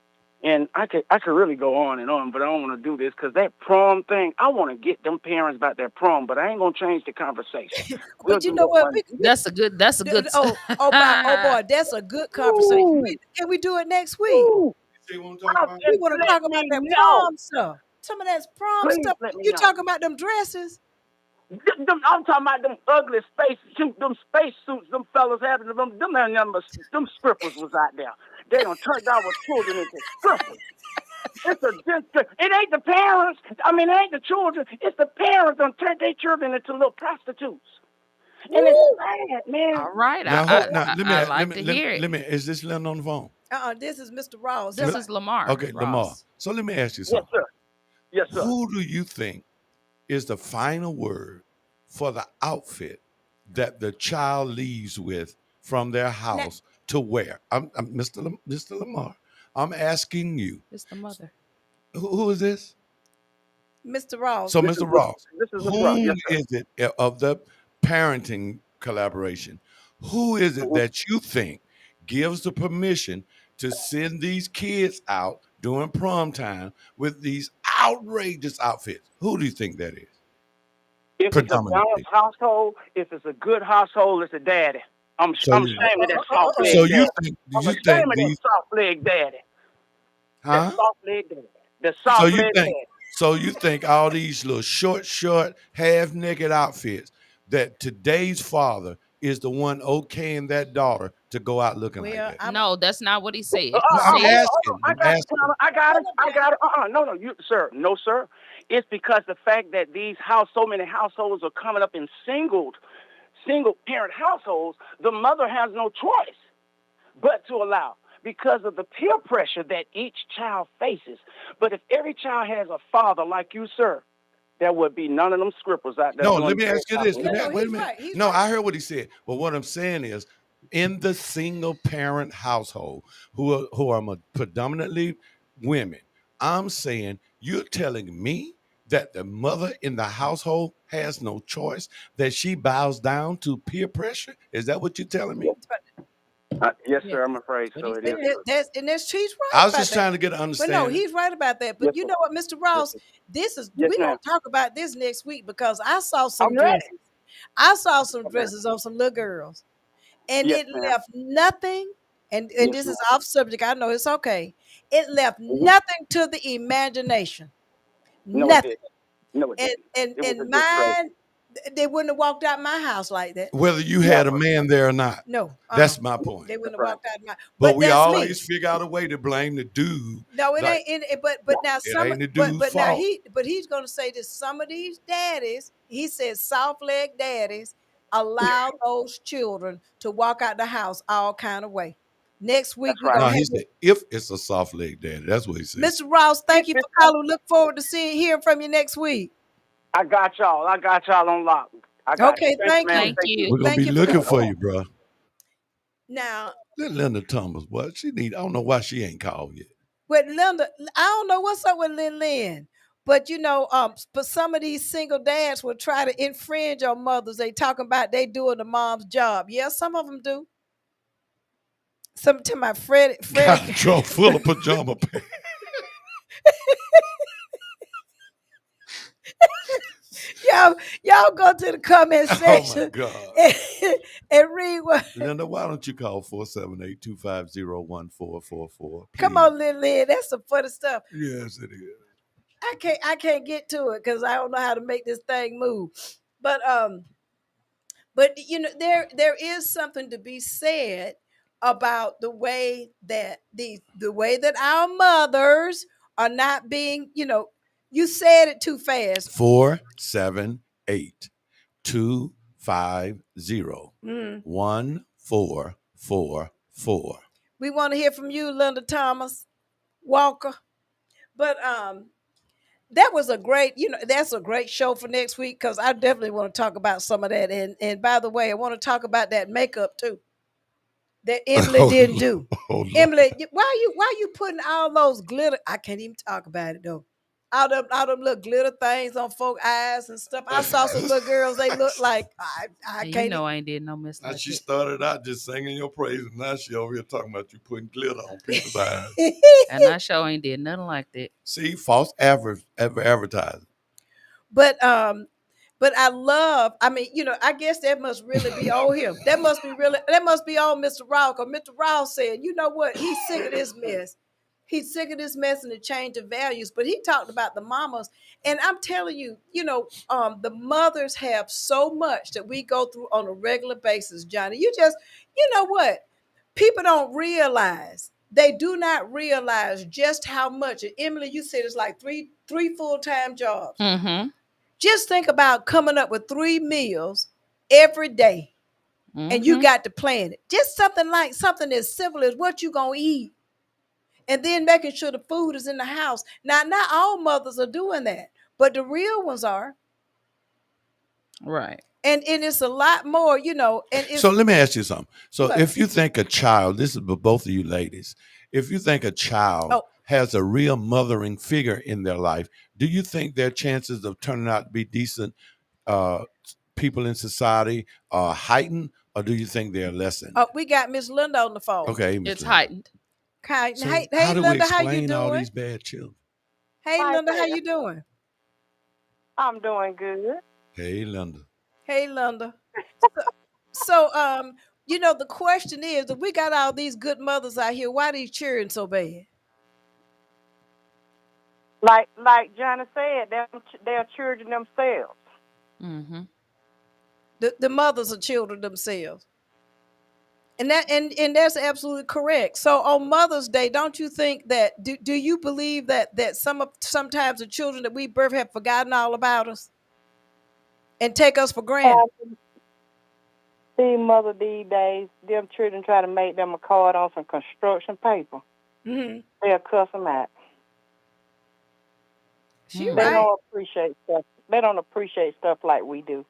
And I could really go on, but I don't want to do this because that prom thing, I want to get them parents about their prom, but I ain't going to change the conversation. But you know what? That's a good. Oh boy, that's a good conversation. Can we do it next week? We want to talk about that prom stuff. Some of that prom stuff. You talking about them dresses? I'm talking about them ugly space suits, them fellas having them strippers was out there. They done turned our children into strippers. It ain't the parents. I mean, it ain't the children. It's the parents done turned their children into little prostitutes. And it's bad, man. All right. Let me. Is this Len on the phone? This is Mr. Ross. This is Lamar. Okay, Ross. Lamar. So let me ask you something. Yes, sir. Who do you think is the final word for the outfit that the child leaves with from their house to wear? I'm Mr. Lamar. I'm asking you. It's the mother. Who is this? Mr. Ross. So, Mr. Ross, who is it of the parenting collaboration? Who is it that you think gives the permission to send these kids out during prom time with these outrageous outfits? Who do you think that is? If it's a balanced household, if it's a good household, it's a daddy. I'm ashamed of that soft leg so daddy. you think I'm ashamed of that soft leg daddy. Huh? That soft leg daddy. The soft leg daddy. So you think all these little short, half-naked outfits that today's father is the one okaying that daughter to go out looking like that? No, that's not what he said. I'm asking. I got it. No, no, sir. It's because the fact that so many households are coming up in single parent households, the mother has no choice but to allow, because of the peer pressure that each child faces. But if every child has a father like you, sir, there would be none of them scripples out there. No, let me ask you this. Wait a minute. Right. No, I heard what he said. But what I'm saying is, in the single parent household, who are predominantly women, I'm saying you're telling me that the mother in the household has no choice, that she bows down to peer pressure? Is that what you're telling me? Yes, sir. I'm afraid so. It is. He's right. I was just trying to get an understanding. But no, he's right about that. But you know what, Mr. Ross, we're gonna talk about this next week, because I saw some dresses. I saw some dresses on some little girls, and it left nothing. And this is off subject. I know it's okay. It left nothing to the imagination. Nothing. No, it didn't. And mine, they wouldn't have walked out my house like that. Whether you had a man there or not. No. That's my point. They wouldn't have walked out my. But we always figure out a way to blame the dude. No, it ain't. But now some. Ain't the dude's but now fault. he's going to say that some of these daddies, he says, soft leg daddies allow those children to walk out the house all kind of way. Next week, he said, if it's a soft leg daddy, that's what he said. Mr. Ross, thank you for calling. Look forward to hearing from you next week. I got y'all on lock. Okay, thank you. We're gonna be looking for you, bro. Now, let Linda Thomas, what she need? I don't know why she ain't called yet. With Linda, I don't know what's up with Lynn. But but some of these single dads will try to infringe on mothers. They talking about they doing the mom's job. Yeah, some of them do. Some to my Freddie. Got a trunk full of pajama pants. Y'all go to the comment section. Oh my God. And read what. Linda, why don't you call 478-250-1444? Come on, Lynn. That's some funny stuff. Yes, it is. I can't get to it because I don't know how to make this thing move. But there is something to be said about the way that our mothers are not being, you said it too fast. 478-250-1444. We want to hear from you, Linda Thomas Walker. But that was a great, that's a great show for next week, because I definitely want to talk about some of that. And by the way, I want to talk about that makeup too that Emily didn't do. Emily, why you putting all those glitter? I can't even talk about it though. All them little glitter things on folks' eyes and stuff. I saw some little girls. They look like I can't. I ain't did no mess. Now she started out just singing your praises. Now she over here talking about you putting glitter on people's eyes. And I sure ain't did nothing like that. See, false advertising. But I love. I mean, I guess that must really be on him. That must be on Mr. Ross. Because Mr. Ross said, you know what? He's sick of this mess. He's sick of this mess and the change of values. But he talked about the mamas. And I'm telling you, the mothers have so much that we go through on a regular basis, Johnny. You know what? People don't realize. They do not realize just how much. And Emily, you said it's like three full-time jobs. Mm-hmm. Just think about coming up with 3 meals every day. Mm-hmm. And you got to plan it. Just something as simple as what you going to eat. And then making sure the food is in the house. Now, not all mothers are doing that, but the real ones are. Right. And it's a lot more, And so let me ask you something. So if you think a child, this is for both of you ladies, if you think a child has a real mothering figure in their life, do you think their chances of turning out to be decent people in society are heightened or do you think they're lessened? Oh, we got Miss Linda on the phone. Okay, Miss It's Linda. heightened. Hi, So hey, how hey, do we Linda, how you explain all doing? these bad children? Hey, Hi Linda, how there. you doing? I'm doing good. Hey, Linda. Hey, Linda. So, so, the question is, if we got all these good mothers out here, why these children so bad? Like Johnny said, they're children themselves. Mm-hmm. The mothers are children themselves. And that's absolutely correct. So on Mother's Day, don't you think that do you believe that sometimes the children that we birth have forgotten all about us and take us for granted? See, mother these days, them children try to make them a card on some construction paper. Mm-hmm. They'll cuss them out. She They right. don't appreciate stuff. They don't appreciate stuff like we do.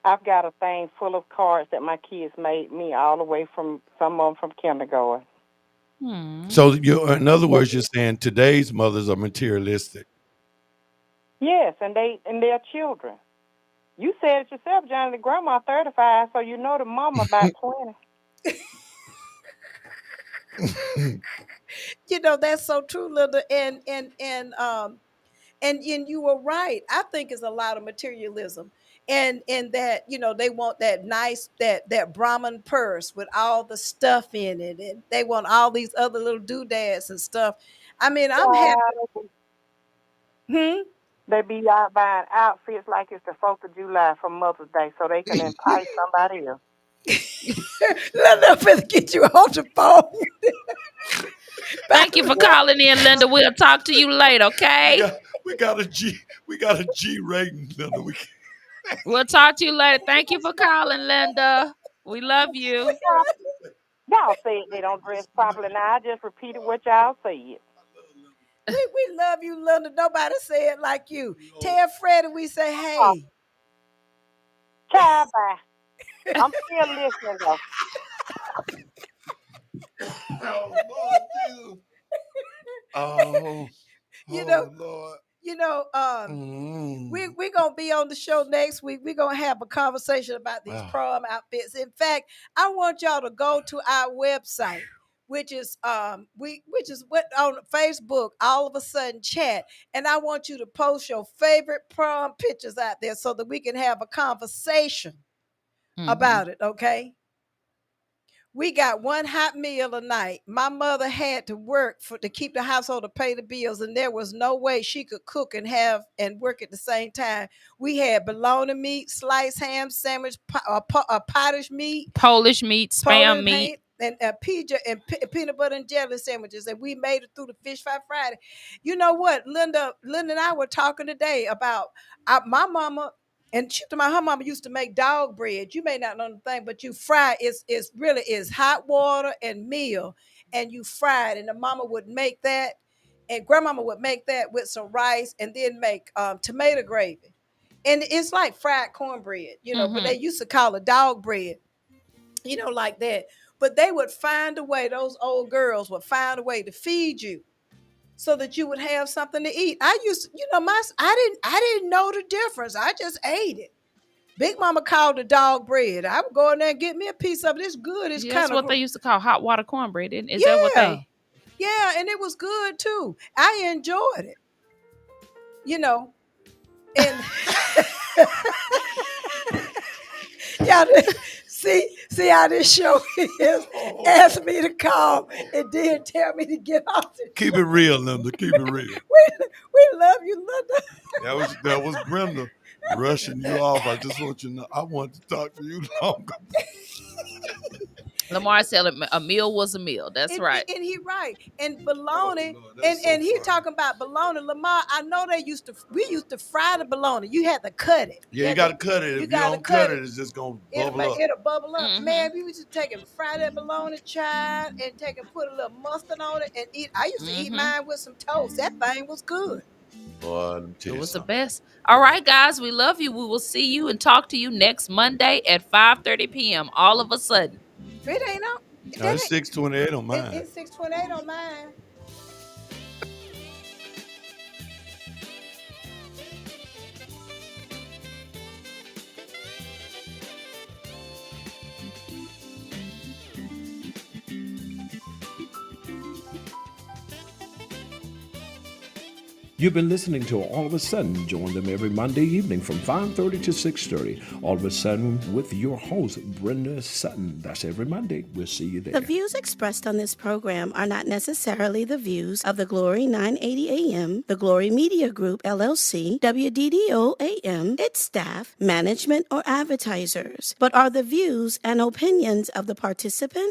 I've got a thing full of cards that my kids made me all the way from some of them from kindergarten. So in other words, you're saying today's mothers are materialistic. Yes, and they're children. You said it yourself, Johnny. The grandma 35, so you know the mama about 20. That's so true, Linda. And you were right. I think it's a lot of materialism. And that, they want that nice that Brahmin purse with all the stuff in it, and they want all these other little doodads and stuff. I mean, I'm happy. They be out buying outfits like it's the 4th of July for Mother's Day so they can entice somebody else. Let us get you off the phone. Thank you for calling in, Linda. We'll talk to you later, okay? We got a G rating, Linda. We'll talk to you later. Thank you for calling, Linda. We love you. Y'all say they don't dress properly. Now I just repeated what y'all said. We love you, Linda. Nobody say it like you. Tell Freddie we say hey. Child, bye. I'm still listening though. Oh Lord Jesus. Oh, Lord. We're gonna be on the show next week. We're gonna have a conversation about these prom outfits. In fact, I want y'all to go to our website, which is what on Facebook, all of a sudden chat, and I want you to post your favorite prom pictures out there so that we can have a conversation about it. Okay. We got one hot meal a night. My mother had to work to keep the household to pay the bills, and there was no way she could cook and work at the same time. We had bologna meat, sliced ham sandwich, pottage meat, Polish meat, spam meat. and peanut butter and jelly sandwiches, and we made it through the Fish Fry Friday. You know what, Linda and I were talking today about my mama. And her mama used to make dog bread. You may not know the thing, but you fry it's really hot water and meal, and you fry it. And the mama would make that, and grandmama would make that with some rice, and then make tomato gravy. And it's like fried cornbread, but they used to call it dog bread, like that. But they would find a way, those old girls would find a way to feed you so that you would have something to eat. I used to, I didn't know the difference. I just ate it. Big Mama called the dog bread. I would go in there and get me a piece of it. It's good. It's That's what they used to call hot water cornbread. Is that what they? Yeah, and it was good too. I enjoyed it. And y'all see how this show is. Ask me to call and then tell me to get off. Keep it real, Linda. Keep it real. We love you, Linda. That was Brenda rushing you off. I just want you to know I want to talk to you longer. Lamar said a meal was a meal. That's right. And he right. And bologna, and he talking about bologna. Lamar, I know we used to fry the bologna. You had to cut it. Yeah, you got to cut it. If you don't cut it, it's just going to bubble up. It'll bubble up. Man, we used to take and fry that bologna, child, and take and put a little mustard on it and eat. I used to eat mine with some toast. That thing was good. Boy, it was the best. All right, guys, we love you. We will see you and talk to you next Monday at 5:30 p.m. All of a sudden. It ain't on. It's 6:28 on mine. It's 6:28 on mine. You've been listening to All of a Sudden. Join them every Monday evening from 5:30 to 6:30. All of a Sudden with your host, Brenda Sutton. That's every Monday. We'll see you there. The views expressed on this program are not necessarily the views of the Glory 980 AM, the Glory Media Group, LLC, WDDO AM, its staff, management, or advertisers, but are the views and opinions of the participant